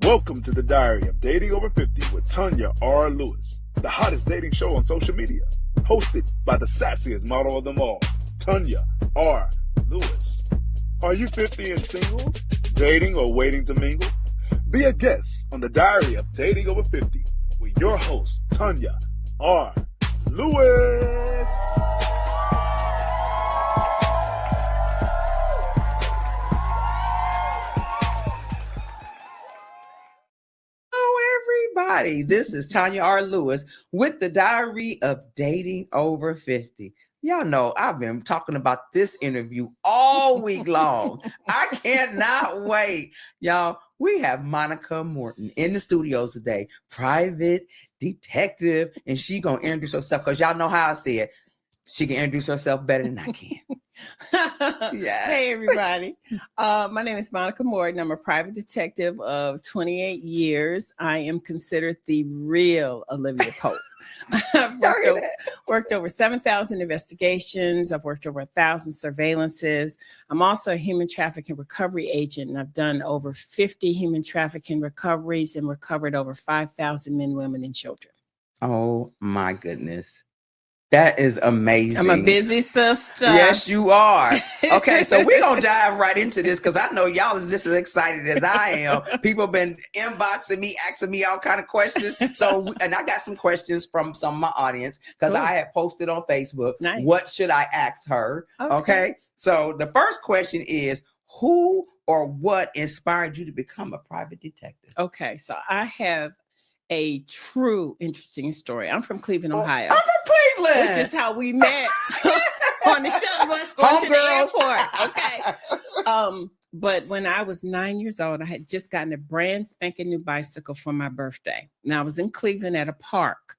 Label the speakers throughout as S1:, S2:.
S1: Welcome to the Diary of Dating Over 50 with Tonya R. Lewis, the hottest dating show on social media, hosted by the sassiest model of them all, Tonya R. Lewis. Are you 50 and single, dating or waiting to mingle? Be a guest on the Diary of Dating Over 50 with your host, Tonya R. Lewis.
S2: Everybody, this is Tonya R. Lewis with the Diary of Dating Over 50. Y'all know I've been talking about this interview all week long. I cannot wait. Y'all, we have Monica Morton in the studios today, private detective, and she gonna introduce herself because y'all know how I say it. She can introduce herself better than I can.
S3: Yeah. Hey, everybody. My name is Monica Morton. I'm a private detective of 28 years. I am considered the real Olivia Pope. I've worked over 7,000 investigations. I've worked over 1,000 surveillances. I'm also a human trafficking recovery agent, and I've done over 50 human trafficking recoveries and recovered over 5,000 men, women, and children.
S2: Oh, my goodness. That is amazing.
S3: I'm a busy sister.
S2: Yes, you are. Okay, so we're going to dive right into this because I know y'all is just as excited as I am. People have been inboxing me, asking me all kind of questions. And I got some questions from some of my audience because I had posted on Facebook,
S3: Nice.
S2: What should I ask her? Okay, so the first question is, who or what inspired you to become a private detective?
S3: Okay, so I have a true interesting story. I'm from Cleveland, Ohio.
S2: I'm from Cleveland.
S3: Which is how we met on the shuttle bus going to the airport. Okay. But when I was 9 years old, I had just gotten a brand spanking new bicycle for my birthday. Now I was in Cleveland at a park.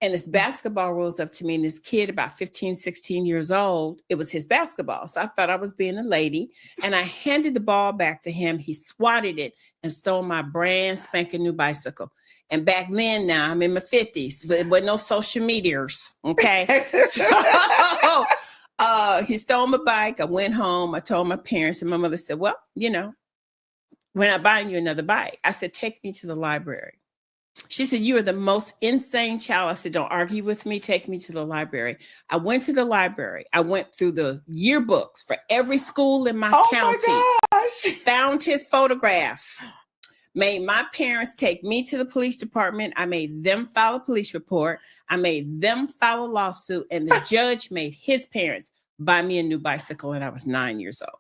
S3: And this basketball rolls up to me, and this kid about 15, 16 years old, it was his basketball. So I thought I was being a lady, and I handed the ball back to him. He swatted it and stole my brand spanking new bicycle. And back then, now I'm in my 50s, but it wasn't no social medias, okay? So he stole my bike. I went home. I told my parents, and my mother said, well, you know, we're not buying you another bike. I said, take me to the library. She said, you are the most insane child. I said, don't argue with me. Take me to the library. I went to the library. I went through the yearbooks for every school in my county.
S2: My gosh.
S3: Found his photograph. Made my parents take me to the police department. I made them file a police report. I made them file a lawsuit. And the judge made his parents buy me a new bicycle. And I was 9 years old.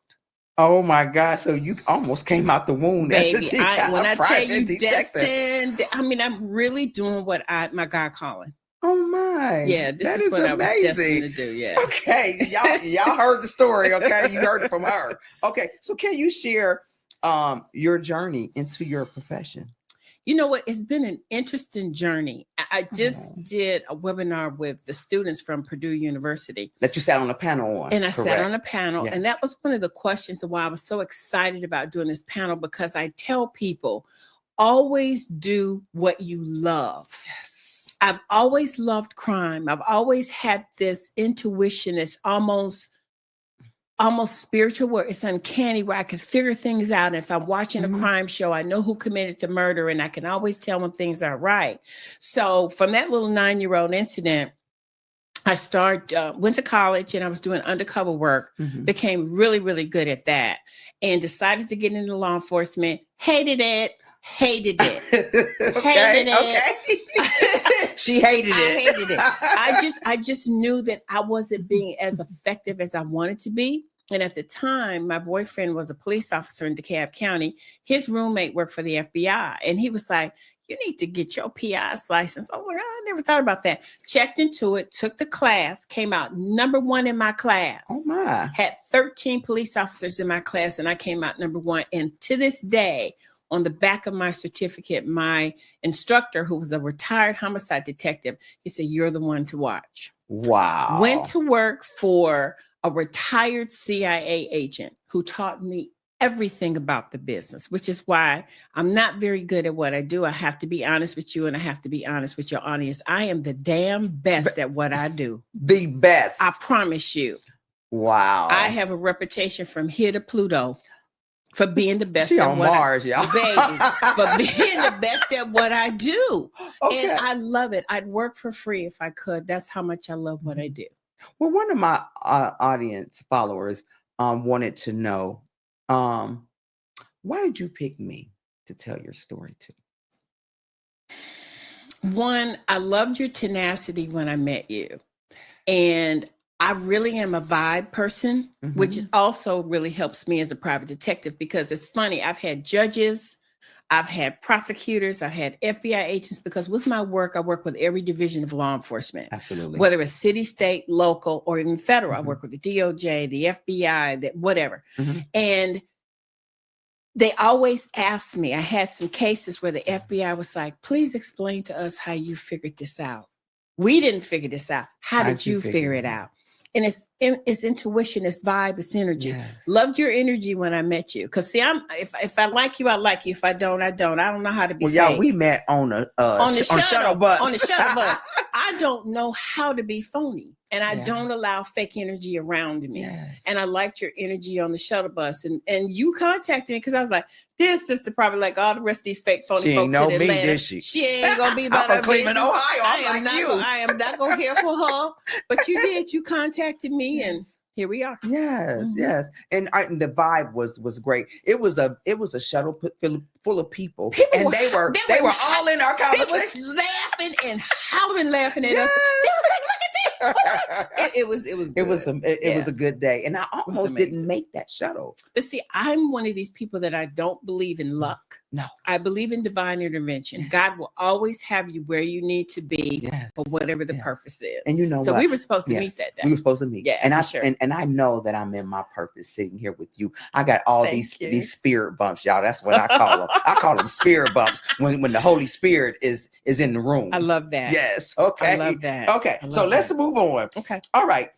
S2: Oh my God. So you almost came out the womb.
S3: Baby, when I tell you detective. Destined, I mean, I'm really doing what my God calling.
S2: Oh my.
S3: Yeah, this is what amazing. I was destined to do. Yeah.
S2: Okay. Y'all heard the story. Okay. You heard it from her. Okay. So can you share your journey into your profession?
S3: You know what? It's been an interesting journey. I just did a webinar with the students from Purdue University.
S2: That you sat on a panel on.
S3: And I sat on a panel.
S2: Yes.
S3: And that was one of the questions of why I was so excited about doing this panel, because I tell people, always do what you love.
S2: Yes.
S3: I've always loved crime. I've always had this intuition that's almost spiritual, where it's uncanny, where I can figure things out. And if I'm watching a crime show, I know who committed the murder, and I can always tell when things aren't right. So from that little 9-year-old incident, I went to college, and I was doing undercover work, became really, really good at that, and decided to get into law enforcement. Hated it.
S2: Okay. She hated it.
S3: I hated it. I just knew that I wasn't being as effective as I wanted to be. And at the time, my boyfriend was a police officer in DeKalb County. His roommate worked for the FBI. And he was like, you need to get your PI's license. Oh my God, I never thought about that. Checked into it, took the class, came out number 1 in my class.
S2: Oh my.
S3: Had 13 police officers in my class, and I came out number 1. And to this day, on the back of my certificate, my instructor, who was a retired homicide detective, he said, you're the one to watch.
S2: Wow.
S3: Went to work for a retired CIA agent who taught me everything about the business, which is why I'm not very good at what I do. I have to be honest with you, and I have to be honest with your audience. I am the damn best at what I do.
S2: The best.
S3: I promise you.
S2: Wow.
S3: I have a reputation from here to Pluto for being the best
S2: She
S3: at
S2: on
S3: what
S2: Mars, y'all.
S3: baby, for being the best at what I do.
S2: Okay.
S3: And I love it. I'd work for free if I could. That's how much I love what I do.
S2: Well, one of my audience followers wanted to know, why did you pick me to tell your story to?
S3: One, I loved your tenacity when I met you. And I really am a vibe person, which is also really helps me as a private detective, because it's funny. I've had judges, I've had prosecutors, I've had FBI agents, because with my work, I work with every division of law enforcement.
S2: Absolutely.
S3: Whether it's city, state, local, or even federal. I work with the DOJ, the FBI, whatever. And they always ask me, I had some cases where the FBI was like, please explain to us how you figured this out. We didn't figure this out. How did you figure it out? And it's intuition, it's vibe, it's energy.
S2: Yes.
S3: Loved your energy when I met you. Because see, if I like you, I like you. If I don't, I don't. I don't know how to be fake.
S2: Y'all, we met on the shuttle bus.
S3: On the shuttle bus. I don't know how to be phony. And I don't allow fake energy around me.
S2: Yes.
S3: And I liked your energy on the shuttle bus. And you contacted me because I was like, this sister probably like all the rest of these fake phony
S2: she
S3: folks
S2: ain't know
S3: in
S2: me,
S3: Atlanta.
S2: did she?
S3: She ain't gonna be about
S2: I'm
S3: her
S2: from Cleveland,
S3: business.
S2: Ohio.
S3: I am not gonna hear for her. But you did. You contacted me, and here we are.
S2: Yes, yes. And the vibe was great. It was a shuttle full of people, and they were all in our conversation.
S3: They was laughing and hollering, laughing at us. They was like, look at this. It was good.
S2: It was a good day, and I almost didn't make that shuttle.
S3: But see, I'm one of these people that I don't believe in luck.
S2: No,
S3: I believe in divine intervention. God will always have you where you need to be for whatever the purpose is.
S2: And you know,
S3: so we were supposed to meet that day.
S2: We were supposed to meet.
S3: Yeah,
S2: and I know that I'm in my purpose sitting here with you. I got all these spirit bumps, y'all. That's what I call them. I call them spirit bumps when the Holy Spirit is in the room.
S3: I love that.
S2: Yes. Okay.
S3: I love that.
S2: Okay. So let's move on.
S3: Okay.
S2: All right.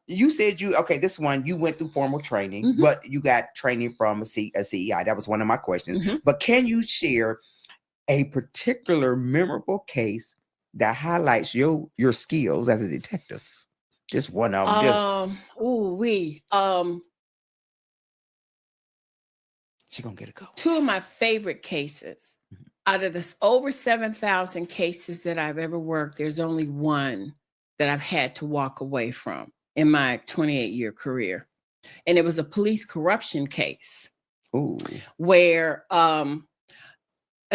S2: You said this one, you went through formal training, but you got training from a CEI. That was one of my questions. But can you share a particular memorable case that highlights your skills as a detective? Just one of them. She gonna get a go.
S3: Two of my favorite cases out of this over 7,000 cases that I've ever worked, there's only one that I've had to walk away from in my 28-year career. And it was a police corruption case.
S2: Ooh.
S3: Where a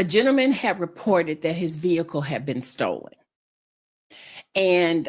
S3: gentleman had reported that his vehicle had been stolen. And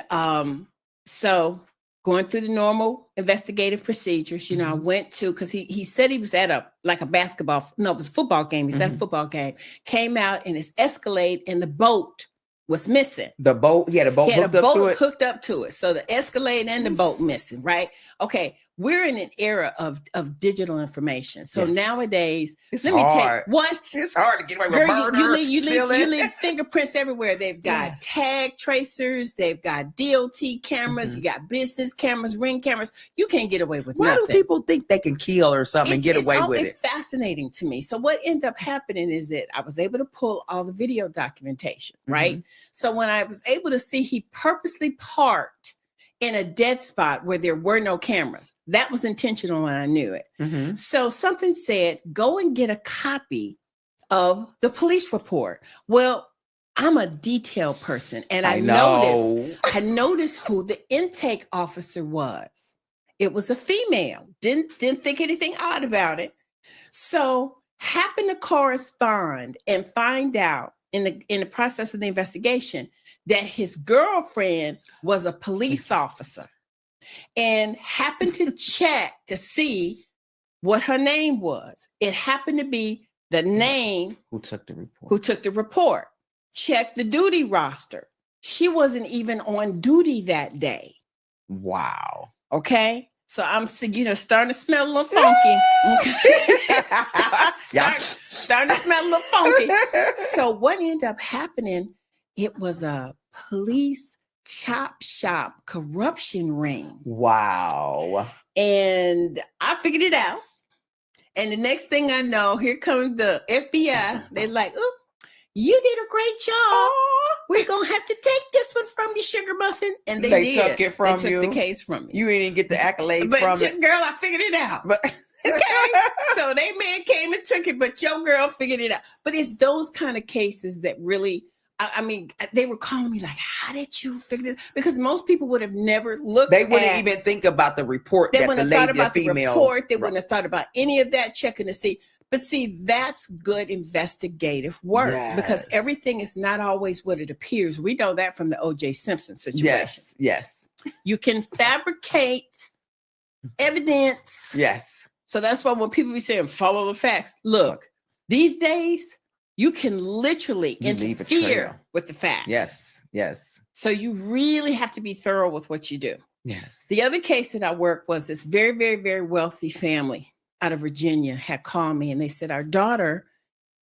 S3: so going through the normal investigative procedures, I went to, because he said he was at it was a football game. He's at a football game, came out and his Escalade and the boat was missing.
S2: The boat, he had a boat
S3: hooked up to it. So the Escalade and the boat missing, right? Okay, we're in an era of digital information. So nowadays,
S2: it's
S3: hard.
S2: It's hard to get away with murder.
S3: You leave fingerprints everywhere. They've got tag tracers. They've got DOT cameras. You got business cameras, ring cameras. You can't get away with nothing.
S2: Why do people think they can kill or something and get away with it?
S3: It's fascinating to me. So what ended up happening is that I was able to pull all the video documentation, right? So when I was able to see he purposely parked in a dead spot where there were no cameras, that was intentional and I knew it. So something said, go and get a copy of the police report. Well, I'm a detail person and I noticed who the intake officer was. It was a female. Didn't think anything odd about it. So happened to correspond and find out in the process of the investigation that his girlfriend was a police officer and happened to check to see what her name was. It happened to be the name
S2: who took the report.
S3: Check the duty roster. She wasn't even on duty that day.
S2: Wow.
S3: Okay. So I'm starting to smell a little funky. Starting to smell a little funky. So what ended up happening, it was a police chop shop corruption ring.
S2: Wow.
S3: And I figured it out. And the next thing I know, here comes the FBI. They're like, oop, you did a great job.
S2: Oh,
S3: We're going to have to take this one from you, Sugar Muffin. And they did.
S2: took it from
S3: they
S2: you.
S3: took the case from me.
S2: You didn't get the accolades
S3: But
S2: from it.
S3: girl, I figured it out.
S2: But
S3: Okay. So they man came and took it, but your girl figured it out. But it's those kind of cases that really, I mean, they were calling me like, how did you figure this? Because most people would have never looked
S2: they wouldn't even think about the report
S3: they
S2: that
S3: wouldn't
S2: the
S3: have thought
S2: lady,
S3: about
S2: the female.
S3: the report. They wouldn't have thought about any of that, checking to see. But see, that's good investigative work because everything is not always what it appears. We know that from the O.J. Simpson situation.
S2: Yes, yes.
S3: You can fabricate evidence.
S2: Yes.
S3: So that's why when people be saying follow the facts, look, these days you can literally interfere with the facts.
S2: Yes, yes.
S3: So you really have to be thorough with what you do.
S2: Yes.
S3: The other case that I worked was this very, very, very wealthy family out of Virginia had called me and they said, our daughter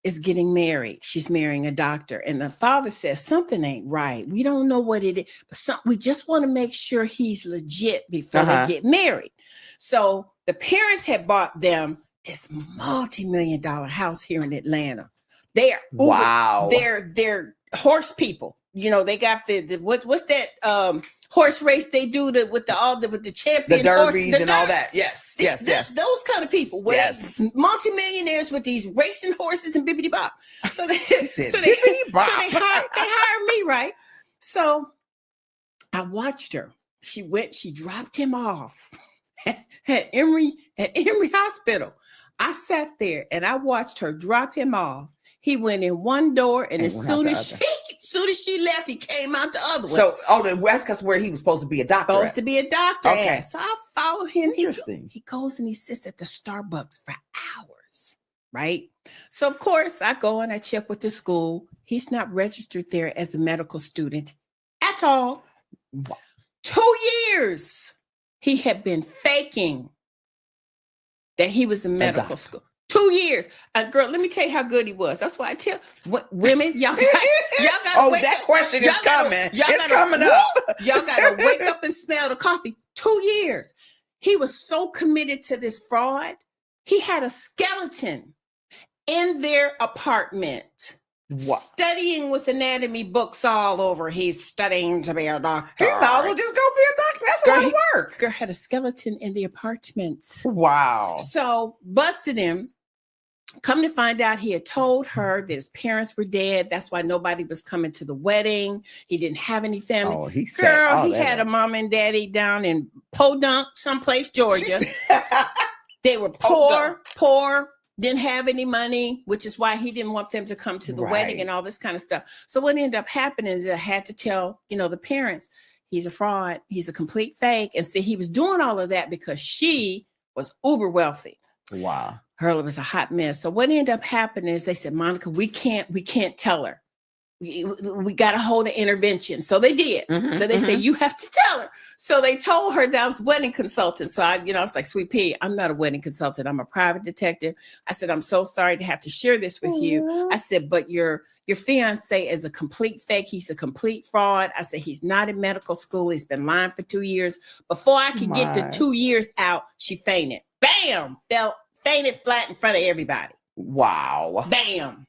S3: is getting married. She's marrying a doctor. And the father says, something ain't right. We don't know what it is, but we just want to make sure he's legit before they get married. So the parents had bought them this multi-million-dollar house here in Atlanta. They are they're horse people. You know, they got the what's that horse race they do with the champion,
S2: the derbies
S3: horse,
S2: and all that. Yes, yes.
S3: Those kind of people. Multimillionaires with these racing horses and bibbity bop. So they hired me, right? So I watched her. She dropped him off at Emory Hospital. I sat there and I watched her drop him off. He went in one door, and as soon as she left, he came out the other one.
S2: The West Coast where he was supposed to be a doctor.
S3: Okay. So I follow him.
S2: Interesting.
S3: He goes and he sits at the Starbucks for hours, right? So of course I go and I check with the school. He's not registered there as a medical student at all.
S2: Wow.
S3: 2 years he had been faking that he was in medical school. 2 years. Girl, let me tell you how good he was. That's why I tell women, y'all got
S2: that question is coming. It's coming up.
S3: Y'all got to wake up and smell the coffee. 2 years. He was so committed to this fraud. He had a skeleton in their apartment.
S2: What?
S3: Studying with anatomy books all over. He's studying to be a doctor.
S2: He might as well just go be a doctor. That's a lot of work.
S3: Girl had a skeleton in the apartment.
S2: Wow.
S3: So busted him. Come to find out, he had told her that his parents were dead. That's why nobody was coming to the wedding. He didn't have any family.
S2: Oh, he
S3: had a mom and daddy down in Podunk, someplace, Georgia. They were poor, didn't have any money, which is why he didn't want them to come to the wedding and all this kind of stuff. So what ended up happening is I had to tell, the parents, he's a fraud. He's a complete fake. And see, he was doing all of that because she was uber wealthy.
S2: Wow.
S3: It was a hot mess. So what ended up happening is they said, Monica, we can't tell her. We got to hold an intervention. So they did. So they said, you have to tell her. So they told her that I was a wedding consultant. So I was like, Sweet Pea, I'm not a wedding consultant. I'm a private detective. I said, I'm so sorry to have to share this with you. I said, but your fiance is a complete fake. He's a complete fraud. I said, he's not in medical school. He's been lying for 2 years. Before I could get the 2 years out, she fainted. Bam! Fainted flat in front of everybody.
S2: Wow.
S3: Bam.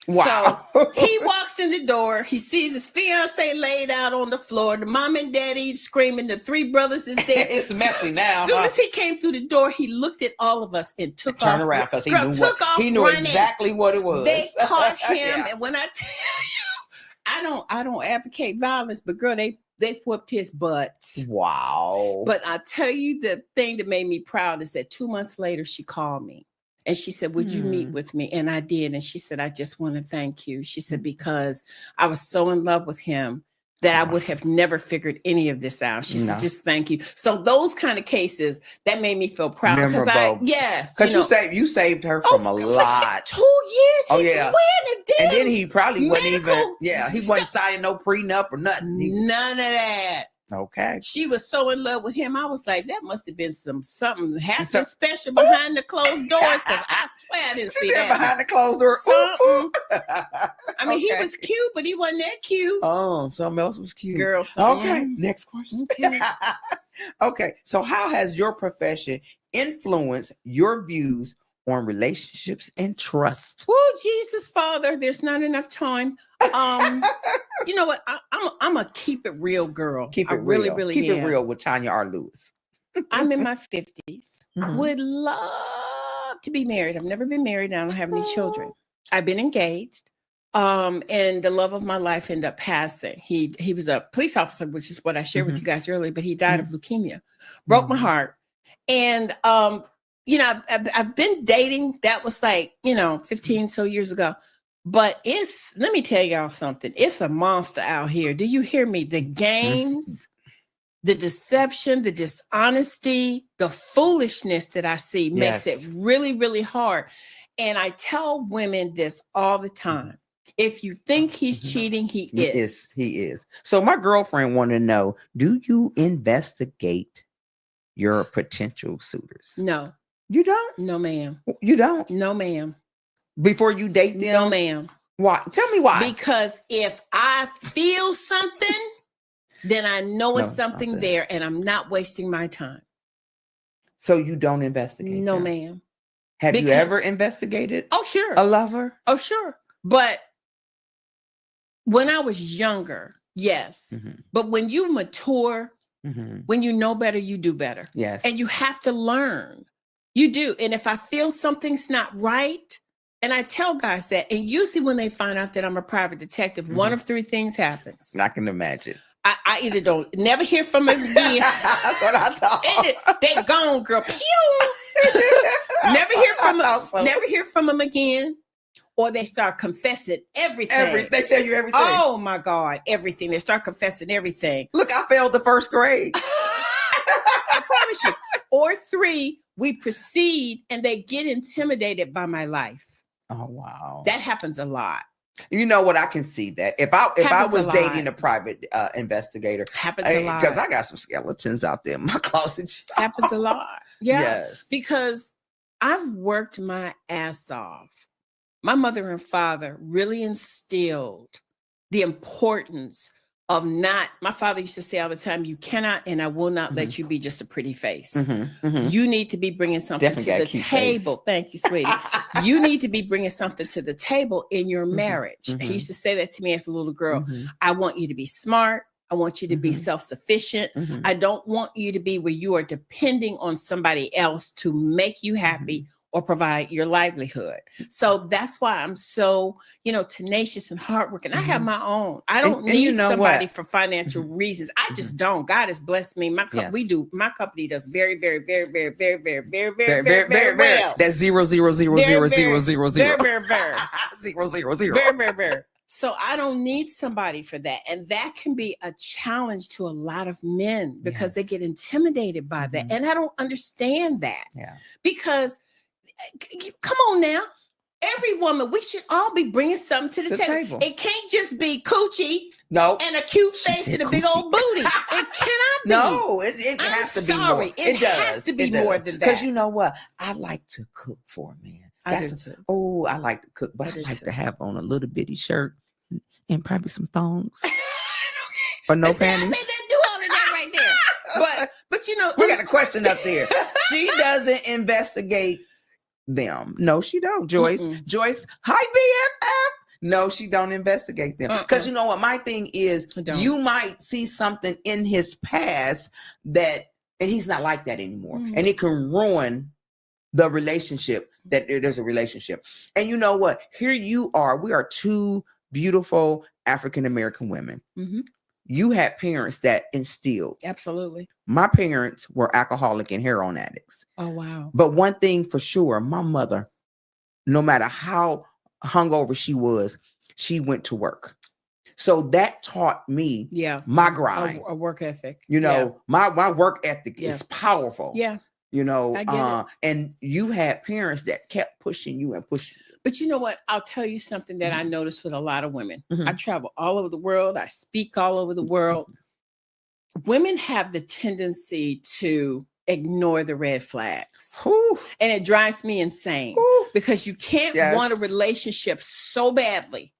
S2: Wow.
S3: So he walks in the door. He sees his fiance laid out on the floor. The mom and daddy screaming. The three brothers is there.
S2: It's messy now.
S3: As soon as he came through the door, he looked at all of us and turned around because
S2: he knew exactly what it was.
S3: They caught him. And when I tell you, I don't advocate violence, but girl, they whooped his butt.
S2: Wow.
S3: But I tell you, the thing that made me proud is that 2 months later, she called me and she said, would you meet with me? And I did. And she said, I just want to thank you. She said, because I was so in love with him that I would have never figured any of this out. She said, just thank you. So those kind of cases, that made me feel proud. Because
S2: you saved her from a lot.
S3: 2 years.
S2: Oh, yeah. And then he probably
S3: wasn't
S2: even, he wasn't signing no prenup or nothing.
S3: None of that.
S2: Okay.
S3: She was so in love with him. I was like, that must have been something happened special behind the closed doors, because I swear I didn't see that.
S2: Behind the closed door.
S3: I mean, he was cute, but he wasn't that cute.
S2: Oh, something else was cute.
S3: Girl,
S2: okay. Next question.
S3: Okay.
S2: Okay. So how has your profession influenced your views on relationships and trust.
S3: Oh, Jesus, Father, there's not enough time. You know what? I'm a keep it real girl.
S2: Keep it
S3: I really,
S2: real.
S3: really
S2: Keep
S3: am.
S2: it real with Tonya R. Lewis.
S3: I'm in my 50s.
S2: Mhm.
S3: Would love to be married. I've never been married. And I don't have any children. I've been engaged. And the love of my life ended up passing. He was a police officer, which is what I shared with you guys earlier, but he died of leukemia. Broke my heart. And you know, I've been dating. That was like, 15 so years ago. But let me tell y'all something. It's a monster out here. Do you hear me? The games, the deception, the dishonesty, the foolishness that I see makes it really, really hard. And I tell women this all the time. If you think he's cheating, he is.
S2: He is. So my girlfriend wanted to know, do you investigate your potential suitors?
S3: No.
S2: You don't?
S3: No, ma'am.
S2: You don't?
S3: No, ma'am.
S2: Before you date them?
S3: No, ma'am.
S2: Why? Tell me why.
S3: Because if I feel something, then I know it's something there, and I'm not wasting my time.
S2: So you don't investigate?
S3: No,
S2: them?
S3: ma'am.
S2: Have you ever investigated?
S3: Oh, sure.
S2: A lover?
S3: Oh, sure. But when I was younger, yes. But when you mature, when you know better, you do better.
S2: Yes.
S3: And you have to learn. You do. And if I feel something's not right, and I tell guys that, and usually when they find out that I'm a private detective, one of three things happens.
S2: I can imagine.
S3: I either don't never hear from them again.
S2: That's what I thought.
S3: They gone, girl. Never hear from them again. Or they start confessing everything.
S2: They tell you everything.
S3: Oh my God, everything. They start confessing everything.
S2: Look, I failed the first grade.
S3: I promise you. Or three, we proceed and they get intimidated by my life.
S2: Oh wow.
S3: That happens a lot.
S2: You know what? I can see that. If I was dating a private investigator,
S3: Happens a lot.
S2: Because I got some skeletons out there in my closet.
S3: Happens a lot. Yeah.
S2: Yes.
S3: Because I've worked my ass off. My mother and father really instilled the importance of my father used to say all the time, you cannot and I will not let you be just a pretty face. You need to be bringing something to the table. Thank you, sweetie. You need to be bringing something to the table in your marriage. He used to say that to me as a little girl. I want you to be smart. I want you to be self-sufficient. I don't want you to be where you are depending on somebody else to make you happy or provide your livelihood. So that's why I'm so, tenacious and hardworking. I have my own. I don't need somebody for financial reasons. I just don't. God has blessed me. My company does very, very, very, very, very, very, very, very, very, very well.
S2: That's 0.0000000.
S3: Very, very, very.
S2: 0.000.
S3: Very, very, very. So I don't need somebody for that. And that can be a challenge to a lot of men because they get intimidated by that. And I don't understand that. Yeah. Because come on now. Every woman, we should all be bringing something to the table. It can't just be coochie and a cute face and a big old booty. It cannot be.
S2: No, it has to be more.
S3: It has to be more than that.
S2: Because you know what? I like to cook for a man.
S3: I do too.
S2: Oh, I like to cook, but I like to have on a little bitty shirt and probably some thongs. Or no panties.
S3: Do all of that right there. But
S2: we got a question up there. She doesn't investigate them. No, she don't. Joyce, hi BFF. No, she don't investigate them. Because you know what? My thing is, you might see something in his past and he's not like that anymore. And it can ruin the relationship, that there's a relationship. And you know what? Here you are. We are two beautiful African-American women. You had parents that instilled.
S3: Absolutely.
S2: My parents were alcoholic and heroin addicts.
S3: Oh, wow.
S2: But one thing for sure, my mother, no matter how hungover she was, she went to work. So that taught me my grind.
S3: A work ethic.
S2: My work ethic is powerful.
S3: Yeah.
S2: I get it. And you had parents that kept pushing you and pushing you.
S3: But you know what? I'll tell you something that I noticed with a lot of women. I travel all over the world. I speak all over the world. Women have the tendency to ignore the red flags. And it drives me insane because you can't want a relationship so badly.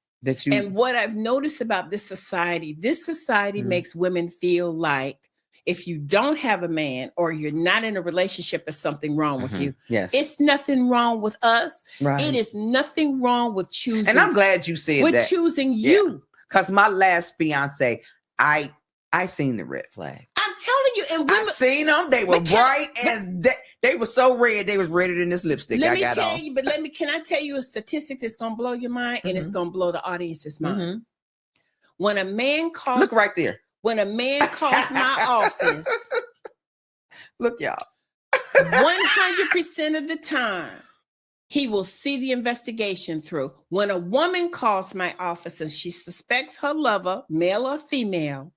S3: And what I've noticed about this society makes women feel like if you don't have a man or you're not in a relationship, there's something wrong with you.
S2: Yes.
S3: It's nothing wrong with us.
S2: Right.
S3: It is nothing wrong with choosing.
S2: And I'm glad you said
S3: with
S2: that.
S3: choosing you.
S2: Because my last fiance, I seen the red flag.
S3: I'm telling you, and
S2: I seen them. They were bright as they were so red. They was redder than this lipstick I got on.
S3: Can I tell you a statistic that's gonna blow your mind and it's gonna blow the audience's mind?
S2: Mm-hmm.
S3: When a man calls,
S2: look right there.
S3: When a man calls my office,
S2: look, y'all.
S3: 100% of the time, he will see the investigation through. When a woman calls my office and she suspects her lover, male or female,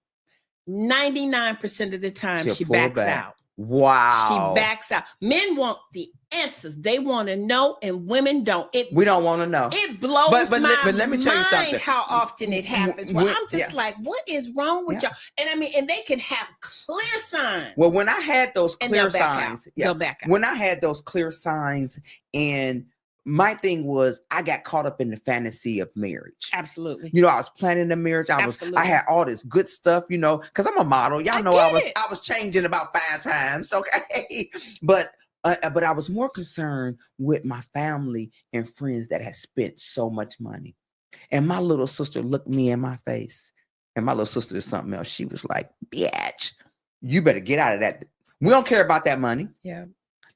S3: 99% of the time she backs out.
S2: Wow.
S3: She backs out. Men want the answers. They want to know, and women don't.
S2: We don't want to know.
S3: It blows
S2: but let me tell you something.
S3: How often it happens. Well, I'm just like, what is wrong with y'all? And I mean, and they can have clear signs.
S2: Well, when I had those clear signs,
S3: they'll back out.
S2: When I had those clear signs, and my thing was, I got caught up in the fantasy of marriage.
S3: Absolutely.
S2: You know, I was planning the marriage. I had all this good stuff, you know, because I'm a model. Y'all know I was changing about 5 times. Okay. But I was more concerned with my family and friends that had spent so much money. And my little sister looked me in my face. And my little sister is something else. She was like, bitch, you better get out of that. We don't care about that money.
S3: Yeah.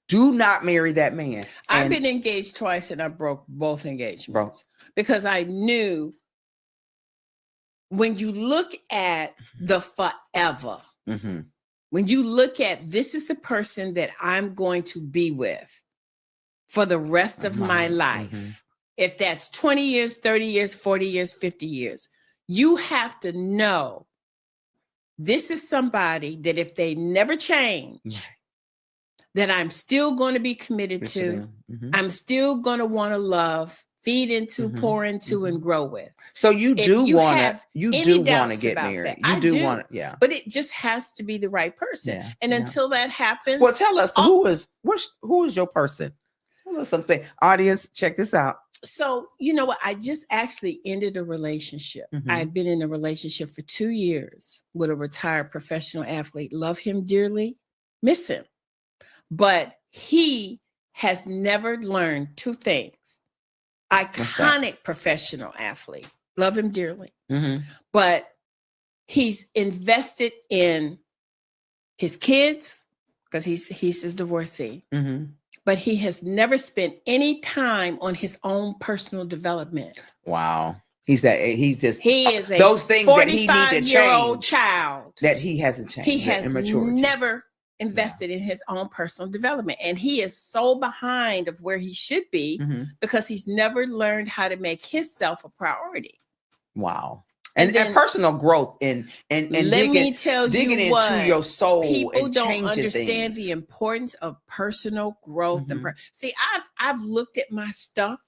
S2: Do not marry that man.
S3: I've been engaged twice and I broke both engagements because I knew when you look at the forever, when you look at this is the person that I'm going to be with for the rest of my life, if that's 20 years, 30 years, 40 years, 50 years, you have to know this is somebody that if they never change, that I'm still going to be committed to. I'm still going to want to love, feed into, pour into, and grow with.
S2: So you do want to get married.
S3: You
S2: do want to,
S3: But it just has to be the right person. Yeah, and until that happens.
S2: Well, tell us who is your person? Tell us something. Audience, check this out.
S3: So, you know what? I just actually ended a relationship. I've been in a relationship for 2 years with a retired professional athlete. Love him dearly, miss him. But he has never learned 2 things. Iconic professional athlete. Love him dearly. But he's invested in his kids because he's a divorcee. But he has never spent any time on his own personal development.
S2: Wow. He is a
S3: those
S2: things that he need to change.
S3: Child
S2: that he hasn't changed.
S3: He has never invested in his own personal development, and he is so behind of where he should be because he's never learned how to make himself a priority.
S2: Wow. And personal growth and
S3: let me tell
S2: digging
S3: you what,
S2: into your soul.
S3: People
S2: and
S3: don't understand
S2: things.
S3: The importance of personal growth. See, I've looked at my stuff,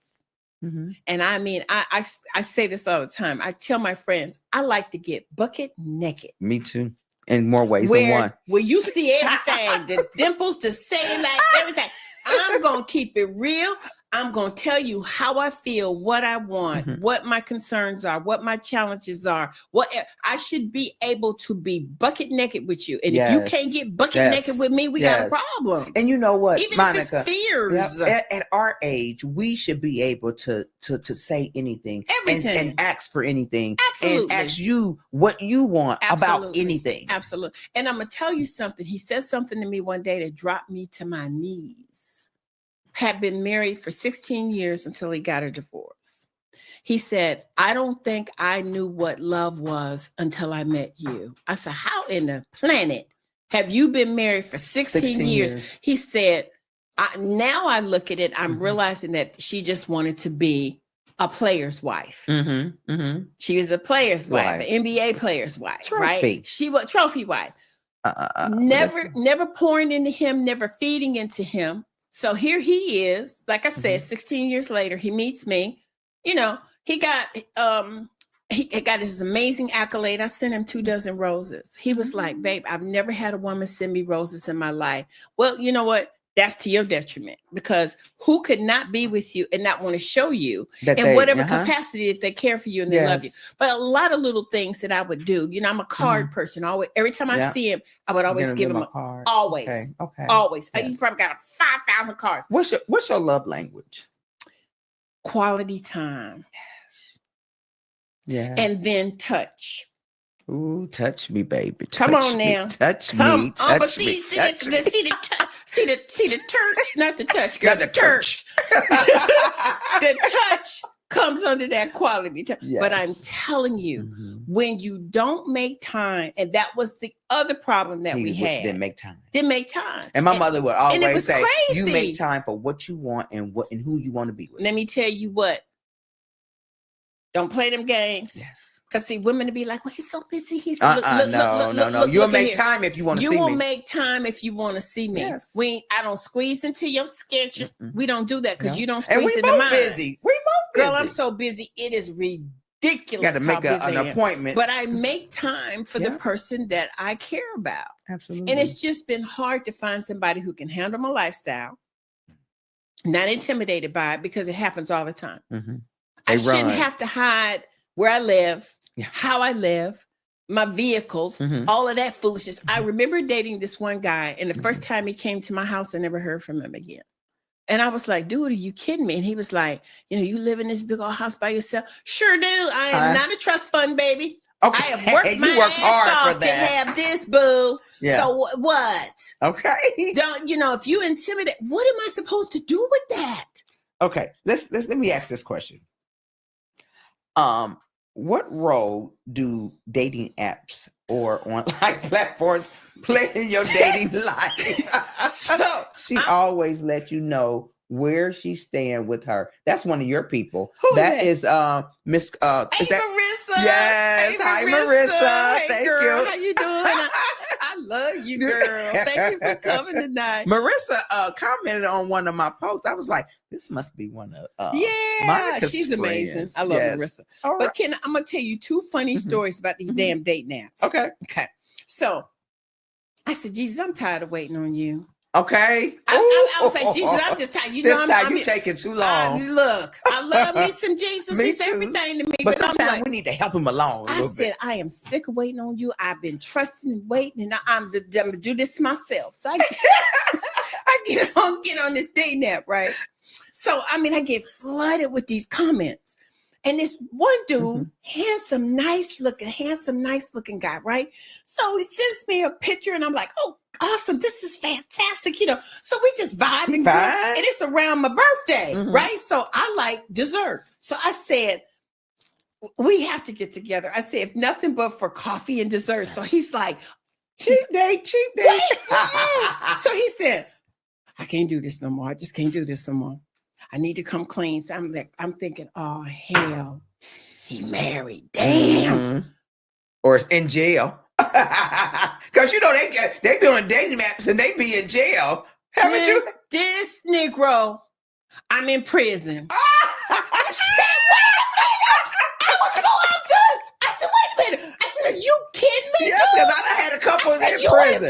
S3: and I mean, I say this all the time. I tell my friends I like to get bucket naked.
S2: Me too. In more ways than one.
S3: Where you see everything, the dimples, the cellulite, everything. I'm gonna keep it real. I'm going to tell you how I feel, what I want, what my concerns are, what my challenges are. What I should be able to be bucket naked with you. And if you can't get bucket naked with me, we got a problem.
S2: And you know what,
S3: even
S2: Monica,
S3: if it's fears.
S2: At our age, we should be able to say anything.
S3: Everything.
S2: And ask for anything.
S3: Absolutely.
S2: And ask you what you want about anything.
S3: Absolutely. And I'm going to tell you something. He said something to me one day that dropped me to my knees. Had been married for 16 years until he got a divorce. He said, I don't think I knew what love was until I met you. I said, how in the planet have you been married for 16 years? He said, now I look at it, I'm realizing that she just wanted to be a player's wife. She was a player's wife, an NBA player's wife, right? She was trophy wife. Never pouring into him, never feeding into him. So here he is, like I said, 16 years later, he meets me. You know, he got his amazing accolade. I sent him 24 roses. He was like, babe, I've never had a woman send me roses in my life. Well, you know what? that's to your detriment, because who could not be with you and not want to show you
S2: That
S3: in whatever capacity if they care for you and they love you. But a lot of little things that I would do, I'm a card person. Always, every time I see him, I would always give him a card. Always, always.
S2: Yes.
S3: He's probably got 5,000 cards.
S2: What's your love language?
S3: Quality time.
S2: Yes. Yeah.
S3: And then touch.
S2: Ooh, touch me, baby.
S3: Come on now.
S2: Touch me. Touch me.
S3: See the touch, not the touch, girl. The touch. The touch comes under that quality time. Yes. But I'm telling you, when you don't make time, and that was the other problem that we had.
S2: Didn't make time.
S3: And
S2: my mother would always say,
S3: crazy.
S2: "You make time for what you want and who you want to be with."
S3: Let me tell you what. Don't play them games.
S2: Yes.
S3: Because see, women to be like, well, he's so busy. He's
S2: no. You'll make time if you want to see me.
S3: You will make time if you want to see me. Yes. I don't squeeze into your schedule. We don't do that because you don't squeeze into mine.
S2: Busy. We both busy.
S3: Girl, I'm so busy. It is ridiculous.
S2: Got to make an appointment.
S3: But I make time for the person that I care about.
S2: Absolutely.
S3: And it's just been hard to find somebody who can handle my lifestyle, not intimidated by it, because it happens all the time. I shouldn't have to hide where I live, how I live, my vehicles, all of that foolishness. I remember dating this one guy, and the first time he came to my house, I never heard from him again. And I was like, dude, are you kidding me? And he was like, you live in this big old house by yourself? Sure do. I am not a trust fund baby. Okay. I have worked my ass off to have this, boo. Yeah. So what?
S2: Okay.
S3: Don't, if you intimidate, what am I supposed to do with that?
S2: Okay. Let me ask this question. What role do dating apps or online platforms play in your dating life? She always let you know where she's staying with her. That's one of your people. That is Miss
S3: Marissa.
S2: Yes. Hi, Marissa.
S3: Hey,
S2: Thank
S3: girl.
S2: you.
S3: How you doing? I love you, girl. Thank you for coming tonight.
S2: Marissa commented on one of my posts. I was like, this must be one of Monica's
S3: she's amazing.
S2: friends.
S3: I love Marissa. All but right. I'm gonna tell you two funny stories about these damn dating apps.
S2: Okay.
S3: So I said, Jesus, I'm tired of waiting on you.
S2: Okay.
S3: I was like, Jesus, I'm just tired.
S2: You're taking too long.
S3: Look, I love me some Jesus. He's everything to me.
S2: But sometimes we need to help him along.
S3: I said, I am sick of waiting on you. I've been trusting and waiting, and I'm gonna do this myself. So I get on this dating app, right? So I get flooded with these comments. And this one dude, handsome, nice looking guy, right? So he sends me a picture, and I'm like, oh, awesome, this is fantastic, So we just vibing, and it's around my birthday, right? So I like dessert. So I said, we have to get together. I said, if nothing but for coffee and dessert. So he's like, cheap date. So he said, I can't do this no more. I just can't do this no more. I need to come clean. So I'm thinking, oh hell, he married. Damn.
S2: Or in jail. Because they be on dating apps and they be in jail. Haven't you?
S3: This Negro, I'm in prison. I said, I was so outdone. I said, wait a minute. I said, are you kidding me?
S2: Yes, because I done had a couple in prison.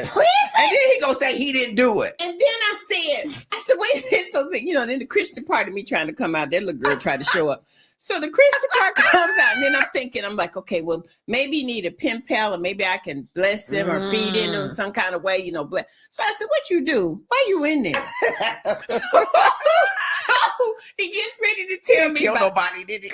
S2: And then he gonna say he didn't do it.
S3: And then I said, wait a minute. So then the Christian part of me trying to come out, that little girl tried to show up. So the Christian part comes out, and then I'm like, okay, well, maybe he need a pen pal, or maybe I can bless him or feed him in some kind of way, bless. So I said, what you do? Why you in there? So he gets ready to tell me about nobody, did he?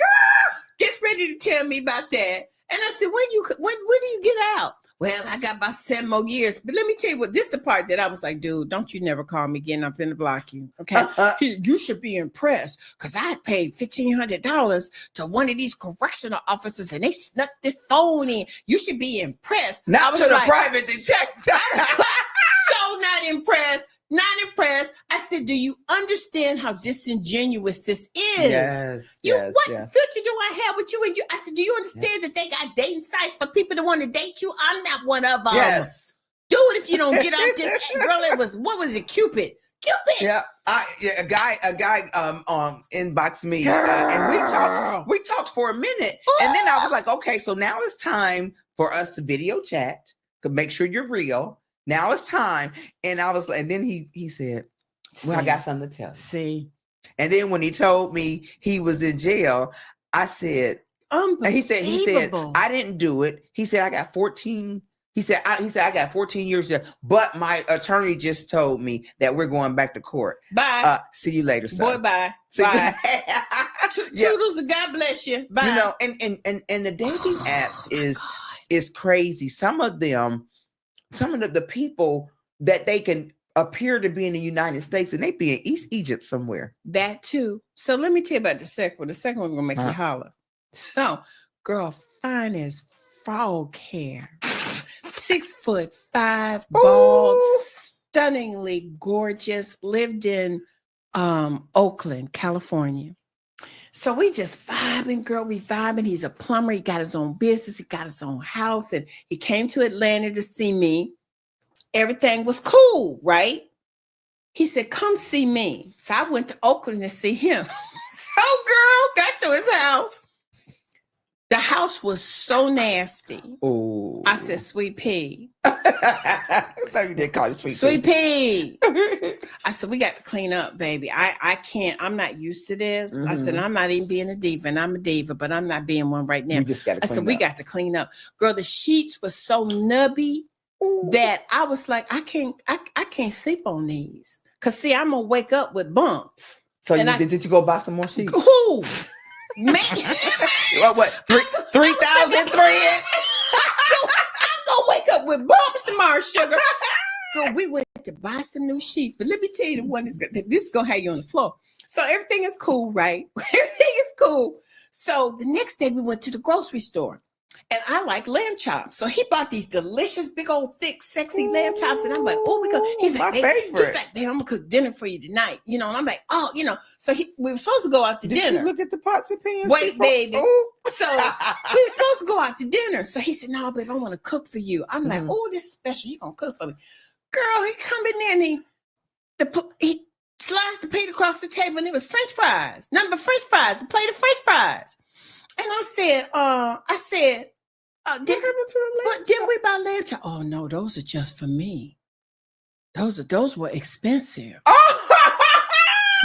S3: Gets ready to tell me about that. And I said, when do you get out? Well, I got about 7 more years. But let me tell you what, this is the part that I was like, dude, don't you never call me again. I'm finna block you. Okay. You should be impressed, because I paid $1,500 to one of these correctional officers, and they snuck this phone in. You should be impressed.
S2: Not to the private detective.
S3: So not impressed. Not impressed. I said, do you understand how disingenuous this is?
S2: Yes.
S3: What future do I have with you and you? I said, do you understand that they got dating sites for people that want to date you? I'm not one of them.
S2: Yes.
S3: Do it if you don't get off this. Girl, what was it? Cupid.
S2: Yeah. A guy inboxed me and we talked for a minute. And then I was like, okay, so now it's time for us to video chat to make sure you're real. Now it's time. And I was like, and then he said, Well, I got something to tell you.
S3: See.
S2: And then when he told me he was in jail, I said, and he said, I didn't do it. He said, I got 14. He said, I got 14 years there, but my attorney just told me that we're going back to court.
S3: Bye.
S2: See you later, son.
S3: Boy, bye. Bye. Toodles and God bless you. Bye.
S2: You know, and the dating apps is crazy. Some of the people that they can appear to be in the United States and they be in East Egypt somewhere.
S3: That too. So let me tell you about the second one. The second one's gonna make you holler. So, girl, fine as frog hair. 6'5", bald, stunningly gorgeous, lived in Oakland, California. So we just vibing, girl, we vibing. He's a plumber, he got his own business, he got his own house, and he came to Atlanta to see me. Everything was cool, right? He said, come see me. So I went to Oakland to see him. So, girl, got to his house. The house was so nasty.
S2: Oh,
S3: I said, Sweet Pea.
S2: I thought you did call it
S3: Sweet Pea. I said, we got to clean up, baby. I can't. I'm not used to this. I said, I'm not even being a diva, and I'm a diva, but I'm not being one right now.
S2: You just got to clean up.
S3: We got to clean up. Girl, the sheets were so nubby that I was like, I can't sleep on these. Because, see, I'm going to wake up with bumps.
S2: So did you go buy some more sheets?
S3: Who? Man.
S2: What? 3,000 thread?
S3: I'm gonna wake up with bumps tomorrow, sugar. Girl, we went to buy some new sheets, but let me tell you the one this is gonna have you on the floor. So everything is cool, right? Everything is cool. So the next day we went to the grocery store. And I like lamb chops. So he bought these delicious, big old, thick, sexy lamb chops. And I'm like, oh, we go. He's like,
S2: favorite.
S3: He's like, babe, I'm gonna cook dinner for you tonight. You know, and I'm like, oh, you know. So we were supposed to go out to dinner.
S2: Did you look at the pots and pans?
S3: Wait,
S2: before?
S3: baby.
S2: Ooh.
S3: So we were supposed to go out to dinner. So he said, no, babe, I want to cook for you. I'm like, oh, this is special. You gonna cook for me. Girl, he come in there and he sliced the plate across the table and it was French fries. Nothing but French fries, a plate of French fries. And I said, didn't we buy lamb chops? Oh no, those are just for me. Those were expensive.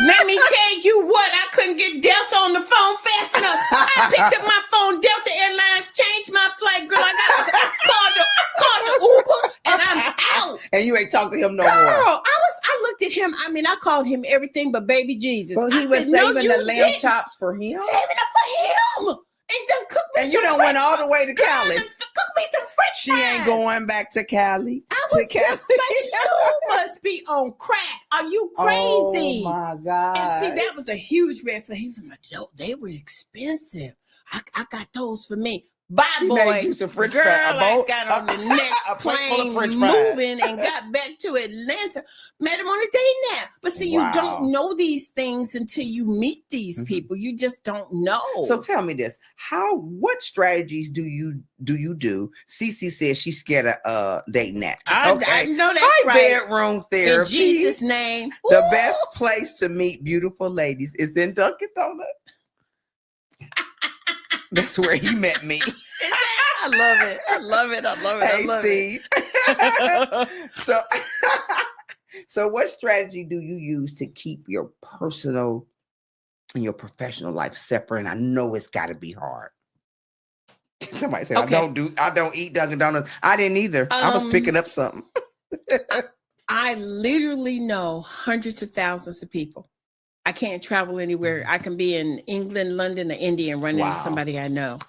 S3: Let me tell you what, I couldn't get Delta on the phone fast enough. I picked up my phone, Delta Airlines, changed my flight, girl. I got to call the Uber, and I'm out.
S2: And you ain't talking to him no
S3: more.
S2: Girl,
S3: I looked at him. I mean, I called him everything but baby Jesus.
S2: Well, he was saving the lamb chops for him.
S3: Saving it for him. And then cook me
S2: and you done went all the way to Cali.
S3: Cook me some French fries.
S2: She ain't going back to Cali.
S3: I was just like, you must be on crack. Are you crazy?
S2: Oh my God.
S3: And see, that was a huge red flag. He was like, no, they were expensive. I got those for me. Bye,
S2: he
S3: boy.
S2: Made you some French
S3: girl,
S2: fries.
S3: I got on the next plane moving and got back to Atlanta. Met him on a date now. But see, you don't know these things until you meet these people. You just don't know.
S2: So tell me this: what strategies do you do? Cece says she's scared of dating apps.
S3: I know that's right.
S2: Bedroom therapy.
S3: In Jesus' name.
S2: The best place to meet beautiful ladies is in Dunkin' Donuts. That's where he met me.
S3: I love it. I love it. I love it.
S2: Hey,
S3: I love
S2: Steve. So what strategy do you use to keep your personal and your professional life separate? And I know it's got to be hard. Somebody said, okay. I don't eat Dunkin' Donuts. I didn't either. I was picking up something.
S3: I literally know hundreds of thousands of people. I can't travel anywhere. I can be in England, London, or India and run into somebody I know.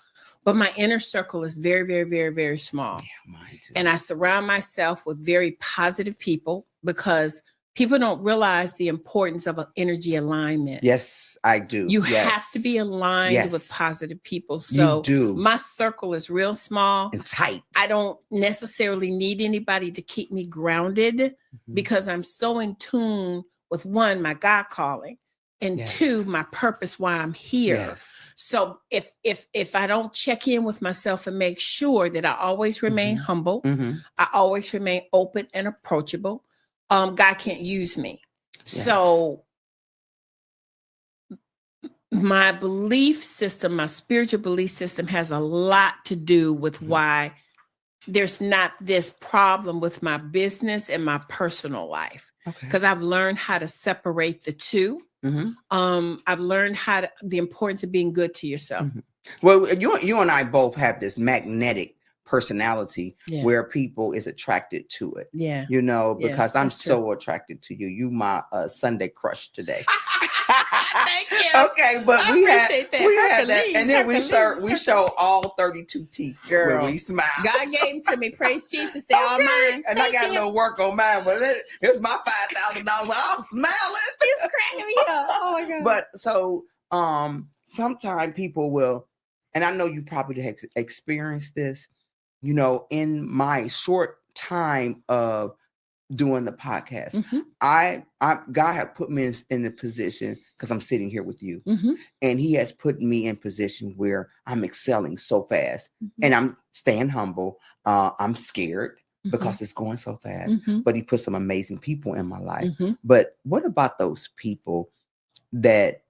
S3: But my inner circle is very, very, very, very small.
S2: Yeah, mine too.
S3: And I surround myself with very positive people because people don't realize the importance of an energy alignment.
S2: Yes, I do.
S3: You have to be aligned with positive people. So
S2: you do.
S3: My circle is real small
S2: and tight.
S3: I don't necessarily need anybody to keep me grounded because I'm so in tune with one, my God calling. And two, my purpose, why I'm here.
S2: Yes.
S3: So if I don't check in with myself and make sure that I always remain humble, I always remain open and approachable, God can't use me. Yes. So my belief system, my spiritual belief system has a lot to do with why there's not this problem with my business and my personal life.
S2: Okay.
S3: because I've learned how to separate the two. I've learned the importance of being good to yourself.
S2: Well, you and I both have this magnetic personality where people is attracted to it.
S3: Yeah.
S2: You know, because I'm
S3: that's true.
S2: so attracted to you. You my Sunday crush today.
S3: Thank you.
S2: Okay, but
S3: I
S2: we
S3: appreciate that.
S2: we had
S3: Hercules,
S2: that, and then
S3: Hercules,
S2: we show all 32 teeth
S3: Girl.
S2: when we smile.
S3: God gave them to me. Praise Jesus. They're all mine.
S2: And I got a little work on mine, but here's my $5,000. I'm smiling.
S3: You cracking me up. Oh my God.
S2: But so sometimes people will, and I know you probably have experienced this, you know, in my short time of doing the podcast. I God had put me in a position, because I'm sitting here with you, and he has put me in position where I'm excelling so fast, and I'm staying humble. I'm scared because it's going so fast, but he put some amazing people in my life. But what about those people that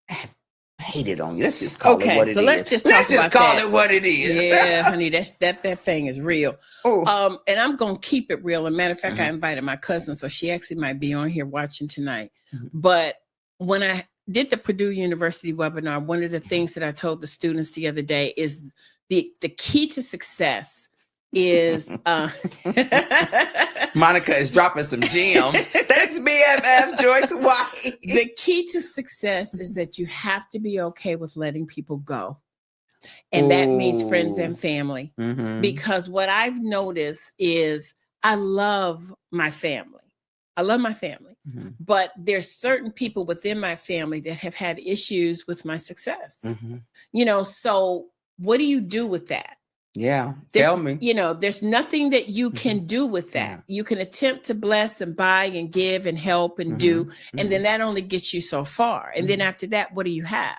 S2: have hated on you? Let's just call it what it is.
S3: Let's just
S2: call it what it is.
S3: Yeah, honey, that thing is real.
S2: Oh.
S3: And I'm gonna keep it real. As a matter of fact, I invited my cousin, so she actually might be on here watching tonight. But when I did the Purdue University webinar, one of the things that I told the students the other day is the key to success is
S2: Monica is dropping some gems. Thanks, BFF Joyce White.
S3: The key to success is that you have to be okay with letting people go. And that means friends and family. Because what I've noticed is I love my family. But there's certain people within my family that have had issues with my success. You know, so what do you do with that?
S2: Yeah, tell me.
S3: You know, there's nothing that you can do with that. You can attempt to bless and buy and give and help and do, and then that only gets you so far. And then after that, what do you have?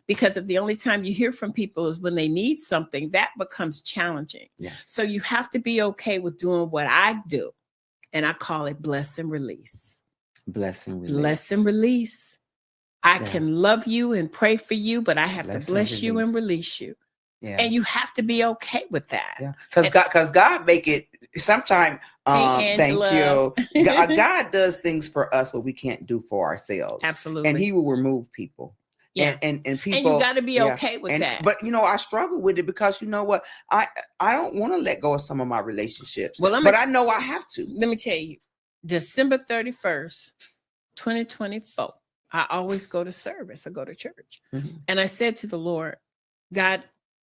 S3: Because if the only time you hear from people is when they need something, that becomes challenging. So you have to be okay with doing what I do. And I call it bless and release.
S2: Bless and release.
S3: Bless and release. I can love you and pray for you, but I have to bless you and release you. Yeah. And you have to be okay with that.
S2: Yeah. Because God make it sometimes. Thank you. God does things for us what we can't do for ourselves.
S3: Absolutely.
S2: And he will remove people.
S3: Yeah.
S2: And people.
S3: And you got to be okay with that.
S2: But you know, I struggle with it because you know what? I don't want to let go of some of my relationships.
S3: Well,
S2: but I know I have to.
S3: Let me tell you, December 31st, 2024, I always go to service. I go to church. And I said to the Lord, God,